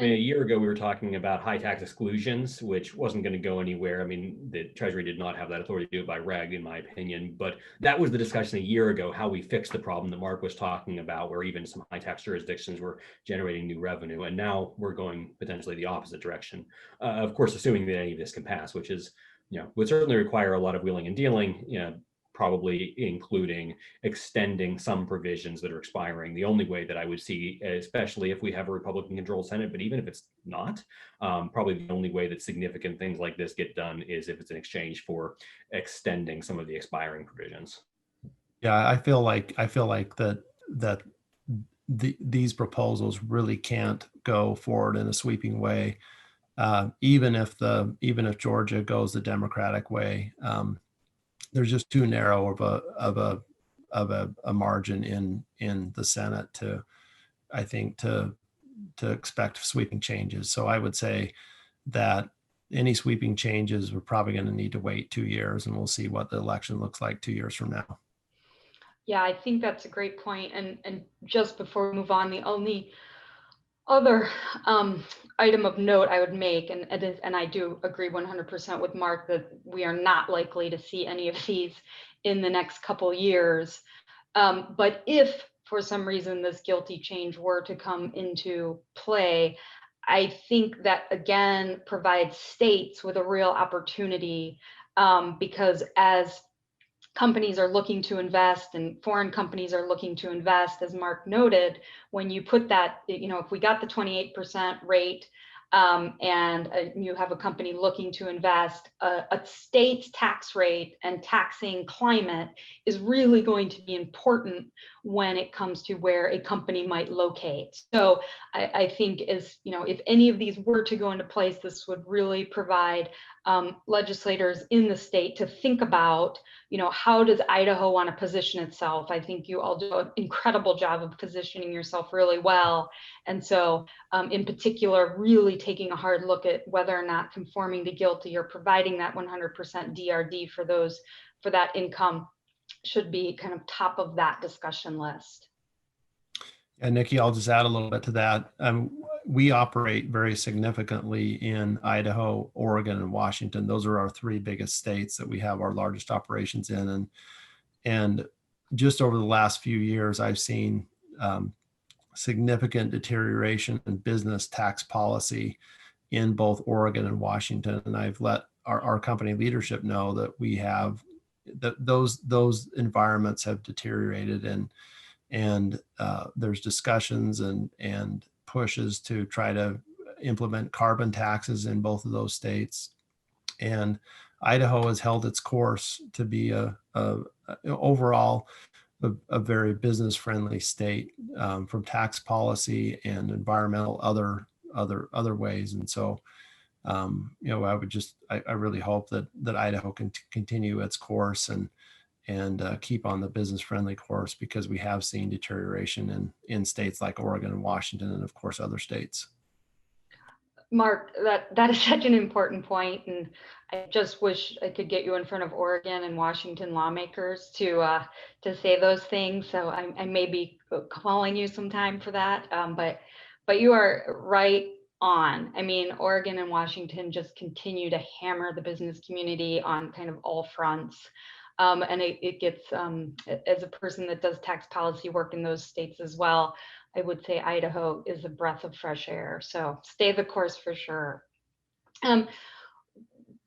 I mean, a year ago, we were talking about high tax exclusions, which wasn't going to go anywhere. I mean, the Treasury did not have that authority to do it by reg, in my opinion. But that was the discussion a year ago, how we fixed the problem that Mark was talking about, where even some high tax jurisdictions were generating new revenue. And now we're going potentially the opposite direction. Of course, assuming that any of this can pass, which is, would certainly require a lot of wheeling and dealing, probably including extending some provisions that are expiring. The only way that I would see, especially if we have a Republican-controlled Senate, but even if it's not, probably the only way that significant things like this get done is if it's in exchange for extending some of the expiring provisions. Yeah, I feel like that these proposals really can't go forward in a sweeping way. Even if Georgia goes the Democratic way, there's just too narrow of a margin in the Senate to, I think, to expect sweeping changes. So I would say that any sweeping changes, we're probably going to need to wait 2 years, and we'll see what the election looks like 2 years from now. Yeah, I think that's a great point. And just before we move on, the only other item of note I would make, and I do agree 100% with Mark that we are not likely to see any of these in the next couple years. But if for some reason this GILTI change were to come into play, I think that again provides states with a real opportunity, because as companies are looking to invest and foreign companies are looking to invest, as Mark noted, when you put that, if we got the 28% rate, and you have a company looking to invest, a state's tax rate and taxing climate is really going to be important when it comes to where a company might locate. So I think if any of these were to go into place, this would really provide legislators in the state to think about, how does Idaho want to position itself? I think you all do an incredible job of positioning yourself really well. And so in particular, really taking a hard look at whether or not conforming to GILTI or providing that 100% DRD for that income should be kind of top of that discussion list. And Nikki, I'll just add a little bit to that. We operate very significantly in Idaho, Oregon, and Washington. Those are our three biggest states that we have our largest operations in. And just over the last few years, I've seen significant deterioration in business tax policy in both Oregon and Washington. And I've let our company leadership know that we have those environments have deteriorated, and there's discussions and pushes to try to implement carbon taxes in both of those states. And Idaho has held its course to be overall a very business friendly state, from tax policy and environmental other ways. And so I really hope that Idaho can continue its course and keep on the business friendly course, because we have seen deterioration in states like Oregon and Washington, and of course other states. Mark, that is such an important point, and I just wish I could get you in front of Oregon and Washington lawmakers to say those things. So I may be calling you sometime for that, but you are right on. I mean, Oregon and Washington just continue to hammer the business community on kind of all fronts. And it gets, as a person that does tax policy work in those states as well, I would say Idaho is a breath of fresh air. So stay the course for sure.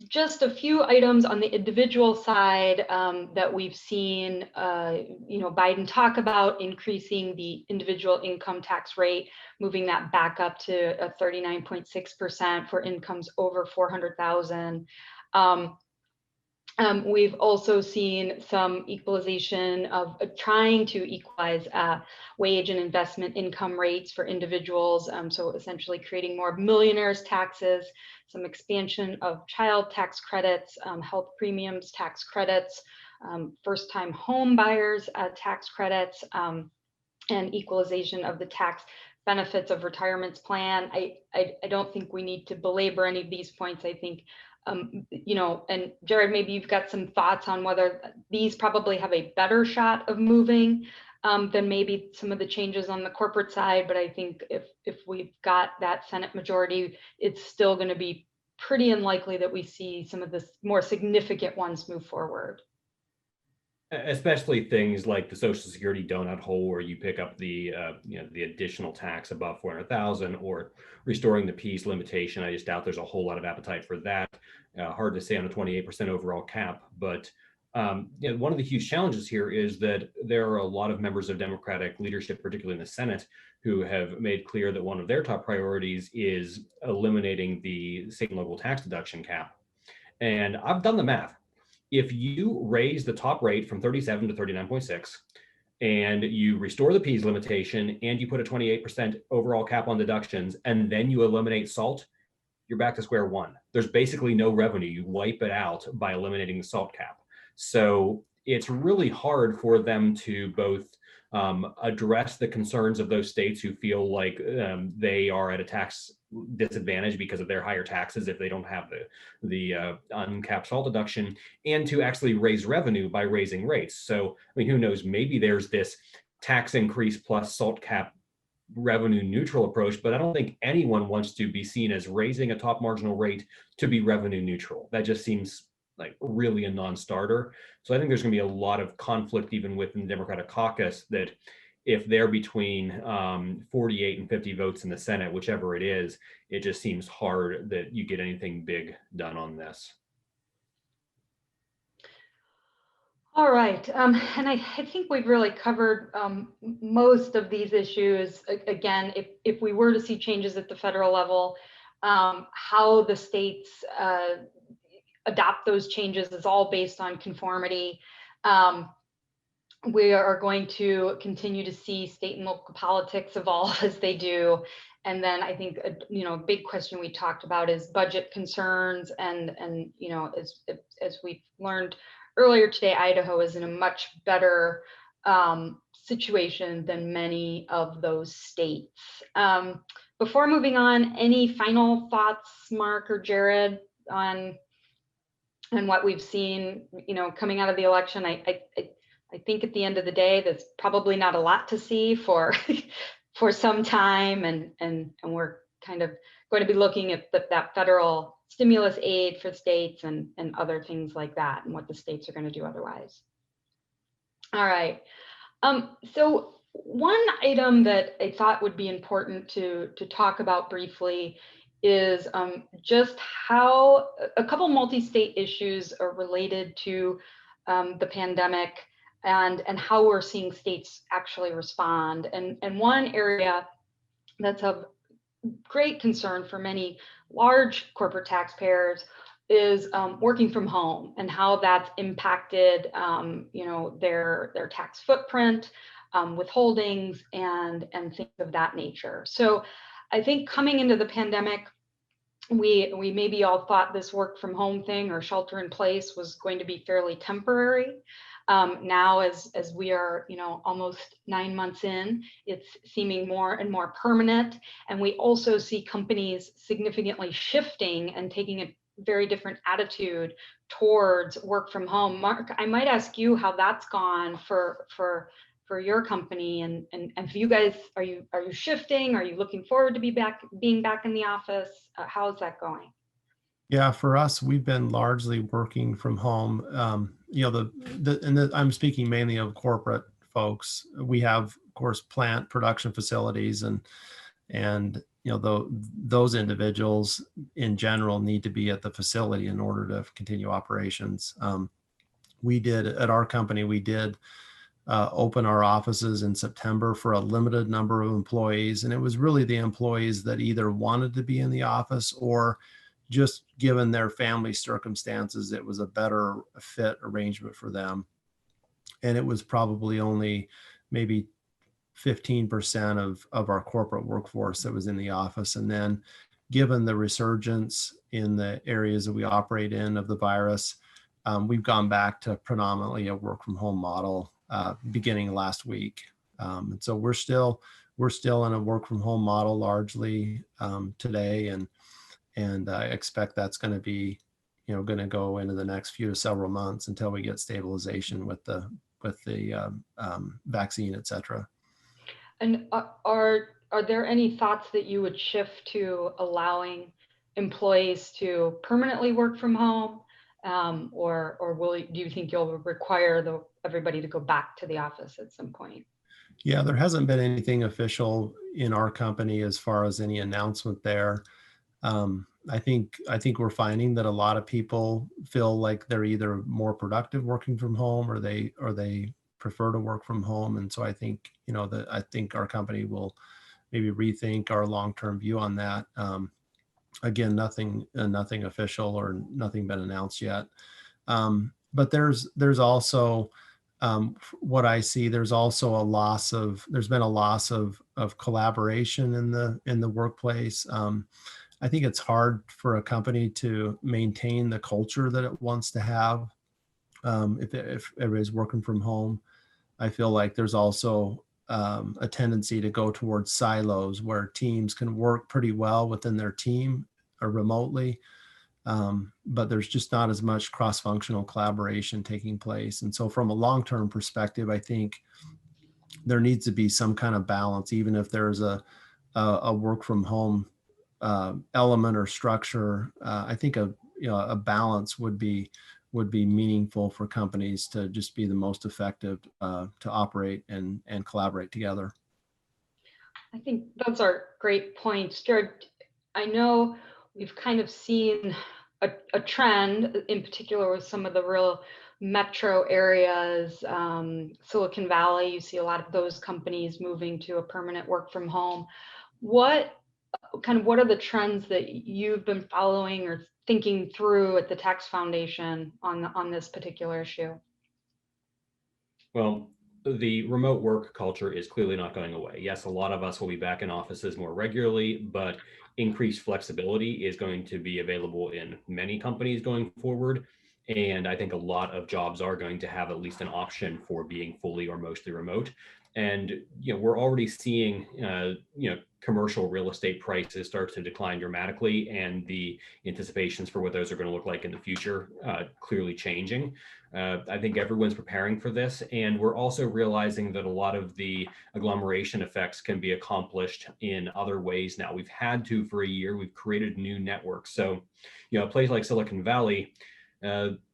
Just a few items on the individual side that we've seen, Biden talk about increasing the individual income tax rate, moving that back up to 39.6% for incomes over 400,000. We've also seen some equalization of trying to equalize wage and investment income rates for individuals. So essentially creating more millionaires taxes, some expansion of child tax credits, health premiums tax credits, first-time home buyers tax credits, and equalization of the tax benefits of retirements plan. I don't think we need to belabor any of these points. I think and Jared, maybe you've got some thoughts on whether these probably have a better shot of moving than maybe some of the changes on the corporate side. But I think if we've got that Senate majority, it's still going to be pretty unlikely that we see some of the more significant ones move forward. Especially things like the Social Security donut hole, where you pick up the the additional tax above 400,000, or restoring the piece limitation. I just doubt there's a whole lot of appetite for that. Hard to say on a 28% overall cap, but one of the huge challenges here is that there are a lot of members of Democratic leadership, particularly in the Senate, who have made clear that one of their top priorities is eliminating the state and local tax deduction cap. And I've done the math. If you raise the top rate from 37 to 39.6, and you restore the PEAS limitation and you put a 28% overall cap on deductions, and then you eliminate SALT, you're back to square one. There's basically no revenue. You wipe it out by eliminating the SALT cap. So it's really hard for them to both address the concerns of those states who feel like they are at a tax disadvantage because of their higher taxes if they don't have the uncapped SALT deduction, and to actually raise revenue by raising rates. So, I mean, who knows, maybe there's this tax increase plus SALT cap revenue neutral approach, but I don't think anyone wants to be seen as raising a top marginal rate to be revenue neutral. That just seems like really a non-starter. So I think there's going to be a lot of conflict even within the Democratic caucus, that if they're between 48 and 50 votes in the Senate, whichever it is, it just seems hard that you get anything big done on this. All right, and I think we've really covered most of these issues. Again, if we were to see changes at the federal level, how the states adopt those changes is all based on conformity. We are going to continue to see state and local politics evolve as they do. And then I think, a big question we talked about is budget concerns. And as we've learned earlier today, Idaho is in a much better situation than many of those states. Before moving on, any final thoughts, Mark or Jared, on what we've seen, coming out of the election? I think at the end of the day, there's probably not a lot to see for for some time, and we're kind of going to be looking at that federal stimulus aid for states and other things like that, and what the states are going to do otherwise. All right. So one item that I thought would be important to talk about briefly is just how a couple multi-state issues are related to the pandemic, and how we're seeing states actually respond. And one area that's of great concern for many large corporate taxpayers is working from home, and how that's impacted their tax footprint, withholdings, and things of that nature. So I think coming into the pandemic, we maybe all thought this work from home thing or shelter in place was going to be fairly temporary. Now, as we are, almost 9 months in, it's seeming more and more permanent. And we also see companies significantly shifting and taking a very different attitude towards work from home. Mark, I might ask you how that's gone for your company, and if you guys are you shifting? Are you looking forward to being back in the office? How is that going? Yeah, for us, we've been largely working from home. I'm speaking mainly of corporate folks. We have, of course, plant production facilities, and those individuals in general need to be at the facility in order to continue operations. At our company, we did open our offices in September for a limited number of employees, and it was really the employees that either wanted to be in the office, or just given their family circumstances, it was a better fit arrangement for them. And it was probably only maybe 15% of our corporate workforce that was in the office. And then given the resurgence in the areas that we operate in of the virus, we've gone back to predominantly a work from home model beginning last week. And so we're still in a work from home model largely today. And I expect that's going to be, going to go into the next few to several months until we get stabilization with the vaccine, et cetera. And are there any thoughts that you would shift to allowing employees to permanently work from home, or do you think you'll require everybody to go back to the office at some point? Yeah, there hasn't been anything official in our company as far as any announcement there. I think we're finding that a lot of people feel like they're either more productive working from home, or they prefer to work from home. And so I think, I think our company will maybe rethink our long-term view on that. Again, nothing official or nothing been announced yet. But there's also what I see, there's been a loss of collaboration in the workplace. I think it's hard for a company to maintain the culture that it wants to have if everybody's working from home. I feel like there's also a tendency to go towards silos where teams can work pretty well within their team or remotely, but there's just not as much cross-functional collaboration taking place. And so from a long-term perspective, I think there needs to be some kind of balance, even if there's a work from home element or structure. I think a balance would be meaningful for companies to just be the most effective to operate and collaborate together. I think those are great points, Jared. I know we've kind of seen a trend, in particular with some of the real metro areas, Silicon Valley. You see a lot of those companies moving to a permanent work from home. What are the trends that you've been following or thinking through at the Tax Foundation on this particular issue? Well, the remote work culture is clearly not going away. Yes, a lot of us will be back in offices more regularly, but increased flexibility is going to be available in many companies going forward. And I think a lot of jobs are going to have at least an option for being fully or mostly remote. And we're already seeing commercial real estate prices start to decline dramatically, and the anticipations for what those are going to look like in the future clearly changing. I think everyone's preparing for this, and we're also realizing that a lot of the agglomeration effects can be accomplished in other ways now. We've had to for a year. We've created new networks. So, a place like Silicon Valley,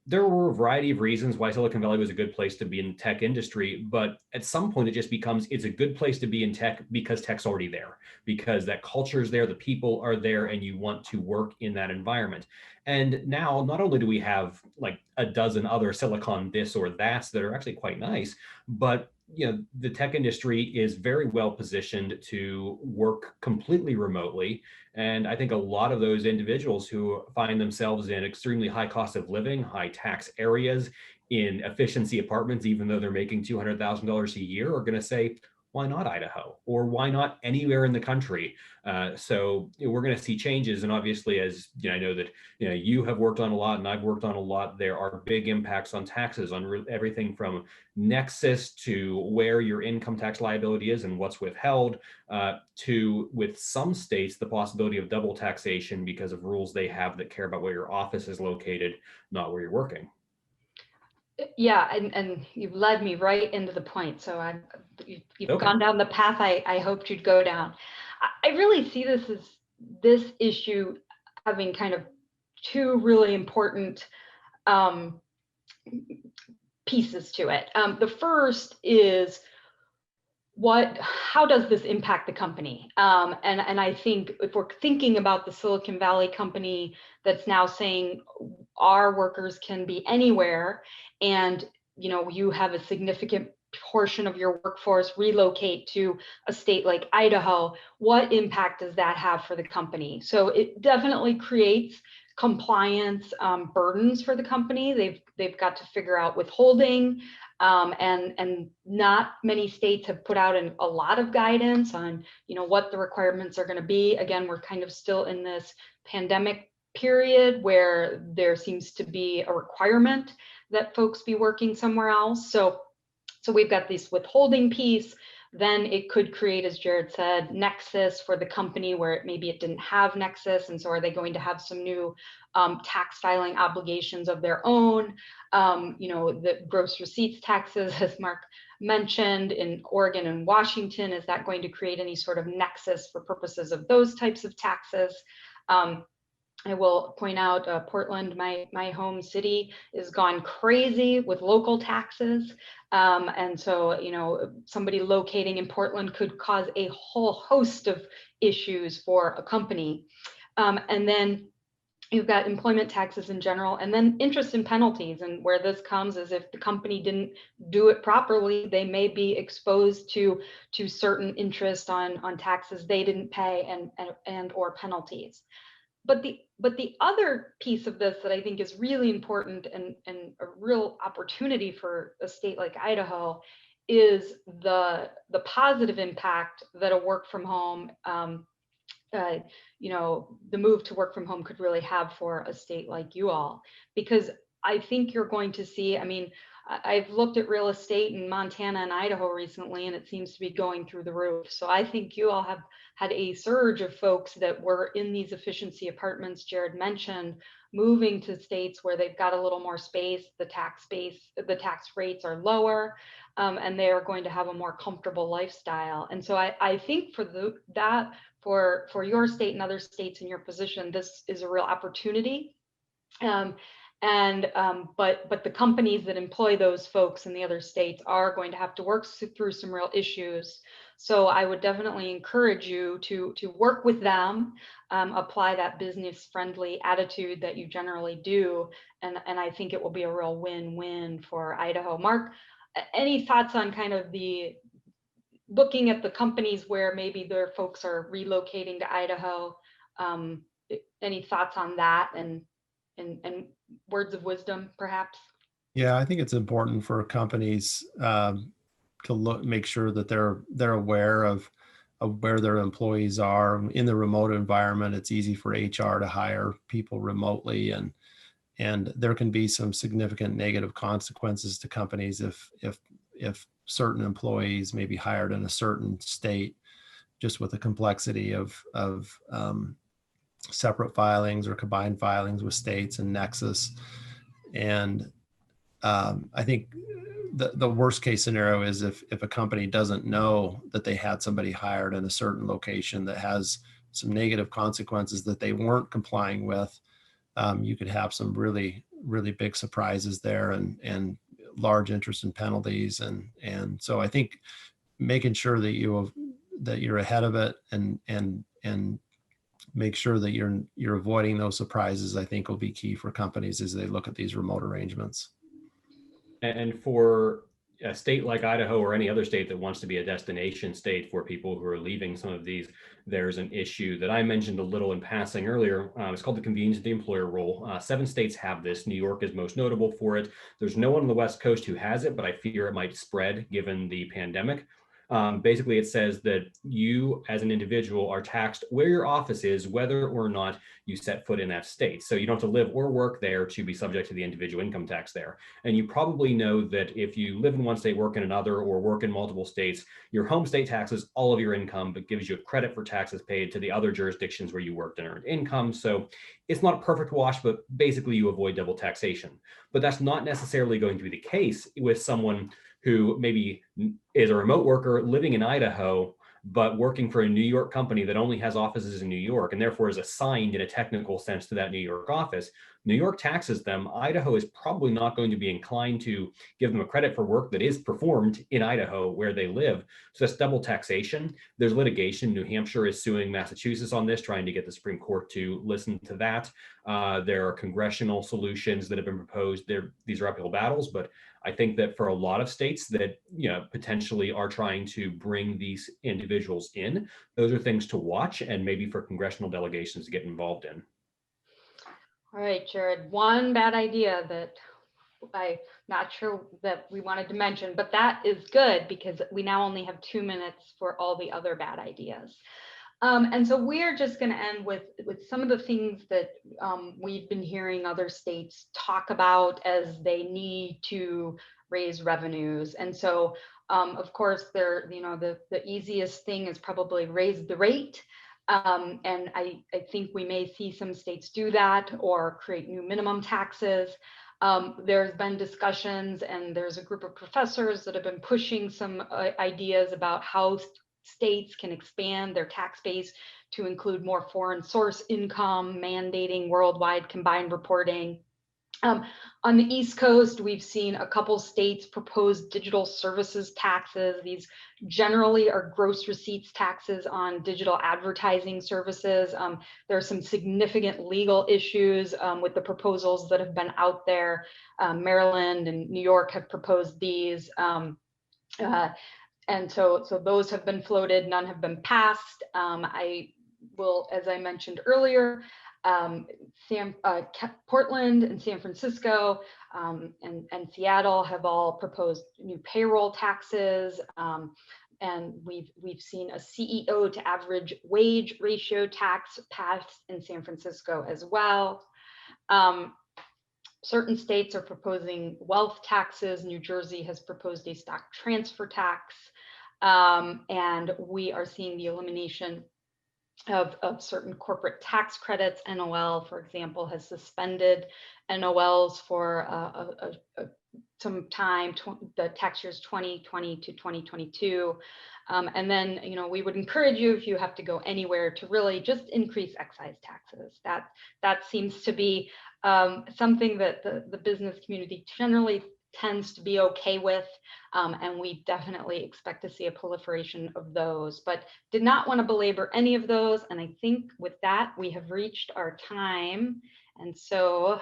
there were a variety of reasons why Silicon Valley was a good place to be in the tech industry, but at some point it just becomes, it's a good place to be in tech because tech's already there, because that culture is there, the people are there, and you want to work in that environment. And now, not only do we have like a dozen other Silicon this or that's that are actually quite nice, but the tech industry is very well positioned to work completely remotely. And I think a lot of those individuals who find themselves in extremely high cost of living, high tax areas, in efficiency apartments, even though they're making $200,000 a year, are going to say, why not Idaho? Or why not anywhere in the country? So we're going to see changes. And obviously, as I know that you have worked on a lot and I've worked on a lot, there are big impacts on taxes on everything from nexus to where your income tax liability is and what's withheld, to, with some states, the possibility of double taxation because of rules they have that care about where your office is located, not where you're working. Yeah, and you've led me right into the point. So you've Okay. gone down the path I hoped you'd go down. I really see this issue having kind of two really important pieces to it. The first is how does this impact the company? And I think if we're thinking about the Silicon Valley company that's now saying our workers can be anywhere, and you have a significant portion of your workforce relocate to a state like Idaho, what impact does that have for the company? So it definitely creates compliance burdens for the company. They've got to figure out withholding, and not many states have put out a lot of guidance on what the requirements are going to be. Again, we're kind of still in this pandemic period where there seems to be a requirement that folks be working somewhere else. So we've got this withholding piece. Then it could create, as Jared said, nexus for the company where maybe it didn't have nexus. And so are they going to have some new tax filing obligations of their own? The gross receipts taxes, as Mark mentioned, in Oregon and Washington, is that going to create any sort of nexus for purposes of those types of taxes? I will point out Portland, my home city, is gone crazy with local taxes. And so, somebody locating in Portland could cause a whole host of issues for a company. And then you've got employment taxes in general, and then interest and penalties. And where this comes is if the company didn't do it properly, they may be exposed to certain interest on taxes they didn't pay and or penalties. the other piece of this that I think is really important and a real opportunity for a state like Idaho is the positive impact that a work from home, the move to work from home could really have for a state like you all. Because I think you're going to see, I mean, I've looked at real estate in Montana and Idaho recently, and it seems to be going through the roof. So I think you all have had a surge of folks that were in these efficiency apartments Jared mentioned, moving to states where they've got a little more space, the tax rates are lower, and they are going to have a more comfortable lifestyle. And so I think for your state and other states in your position, this is a real opportunity. But the companies that employ those folks in the other states are going to have to work through some real issues. So I would definitely encourage you to work with them, apply that business-friendly attitude that you generally do, and I think it will be a real win-win for Idaho. Mark, any thoughts on kind of looking at the companies where maybe their folks are relocating to Idaho? Any thoughts on that and words of wisdom, perhaps? Yeah, I think it's important for companies to make sure that they're aware of where their employees are. In the remote environment, it's easy for HR to hire people remotely, and there can be some significant negative consequences to companies if certain employees may be hired in a certain state, just with the complexity of separate filings or combined filings with states and nexus. And I think the worst case scenario is if a company doesn't know that they had somebody hired in a certain location that has some negative consequences that they weren't complying with, you could have some really, really big surprises there and large interest and penalties. And so I think making sure that you're ahead of it and make sure that you're avoiding those surprises, I think will be key for companies as they look at these remote arrangements. And for a state like Idaho or any other state that wants to be a destination state for people who are leaving some of these, there's an issue that I mentioned a little in passing earlier. It's called the convenience of the employer rule. 7 states have this. New York is most notable for it. There's no one on the West Coast who has it, but I fear it might spread given the pandemic. Basically, it says that you as an individual are taxed where your office is, whether or not you set foot in that state. So you don't have to live or work there to be subject to the individual income tax there. And you probably know that if you live in one state, work in another, or work in multiple states, your home state taxes all of your income, but gives you a credit for taxes paid to the other jurisdictions where you worked and earned income. So it's not a perfect wash, but basically you avoid double taxation. But that's not necessarily going to be the case with someone who maybe is a remote worker living in Idaho, but working for a New York company that only has offices in New York and therefore is assigned in a technical sense to that New York office. New York taxes them. Idaho is probably not going to be inclined to give them a credit for work that is performed in Idaho where they live. So that's double taxation. There's litigation. New Hampshire is suing Massachusetts on this, trying to get the Supreme Court to listen to that. There are congressional solutions that have been proposed. These are uphill battles, but I think that for a lot of states that potentially are trying to bring these individuals in, those are things to watch and maybe for congressional delegations to get involved in. All right, Jared, one bad idea that I'm not sure that we wanted to mention, but that is good because we now only have 2 minutes for all the other bad ideas. And so we're just going to end with some of the things that we've been hearing other states talk about as they need to raise revenues. And so, of course, the easiest thing is probably raise the rate. And I think we may see some states do that or create new minimum taxes. There's been discussions, and there's a group of professors that have been pushing some ideas about how states can expand their tax base to include more foreign source income, mandating worldwide combined reporting. On the East Coast, we've seen a couple states propose digital services taxes. These generally are gross receipts taxes on digital advertising services. There are some significant legal issues with the proposals that have been out there. Maryland and New York have proposed these. And so those have been floated, none have been passed. I will, as I mentioned earlier, Portland and San Francisco and Seattle have all proposed new payroll taxes. And we've seen a CEO to average wage ratio tax passed in San Francisco as well. Certain states are proposing wealth taxes. New Jersey has proposed a stock transfer tax. And we are seeing the elimination of certain corporate tax credits. NOL, for example, has suspended NOLs for some time, the tax years 2020 to 2022. And then, we would encourage you, if you have to go anywhere, to really just increase excise taxes. That seems to be something that the business community generally tends to be okay with, and we definitely expect to see a proliferation of those, but did not want to belabor any of those. And I think with that, we have reached our time. And so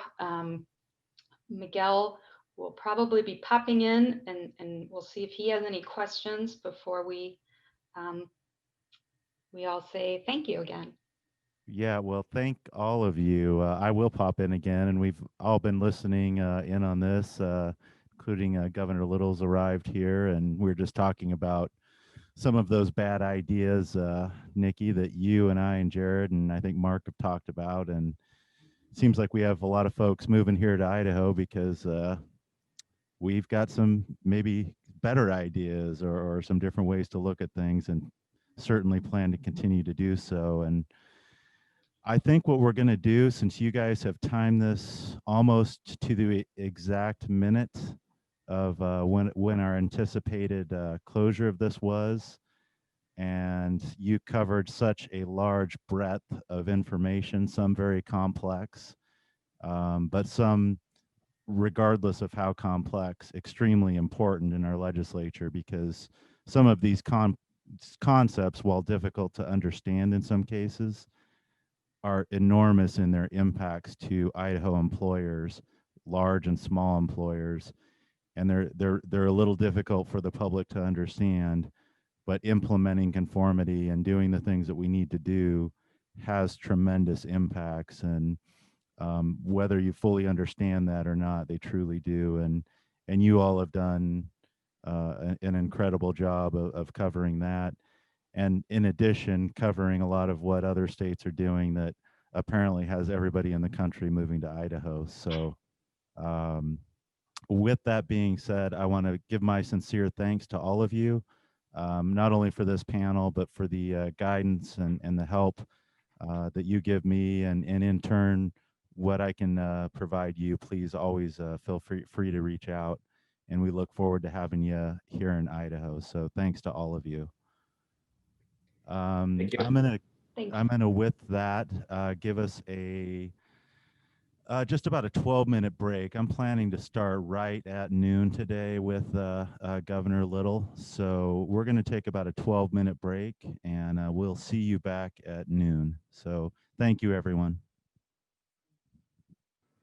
Miguel will probably be popping in, and we'll see if he has any questions before we all say thank you again. Yeah, well, thank all of you. I will pop in again, and we've all been listening in on this, including Governor Little's arrived here, and we're just talking about some of those bad ideas, Nikki, that you and I and Jared and I think Mark have talked about. And it seems like we have a lot of folks moving here to Idaho because we've got some maybe better ideas or some different ways to look at things, and certainly plan to continue to do so. And I think what we're going to do, since you guys have timed this almost to the exact minute of when our anticipated closure of this was, and you covered such a large breadth of information, some very complex, but some, regardless of how complex, extremely important in our legislature, because some of these concepts, while difficult to understand in some cases, are enormous in their impacts to Idaho employers, large and small employers, and they're a little difficult for the public to understand. But implementing conformity and doing the things that we need to do has tremendous impacts, and whether you fully understand that or not, they truly do. And you all have done an incredible job of covering that. And in addition, covering a lot of what other states are doing that apparently has everybody in the country moving to Idaho. So with that being said, I want to give my sincere thanks to all of you, not only for this panel, but for the guidance and the help that you give me, and in turn, what I can provide you. Please always feel free to reach out, and we look forward to having you here in Idaho. So thanks to all of you. Thank you. I'm gonna with that give us a just about a 12-minute break. I'm planning to start right at noon today with Governor Little, so we're going to take about a 12-minute break, and we'll see you back at noon. So thank you, everyone.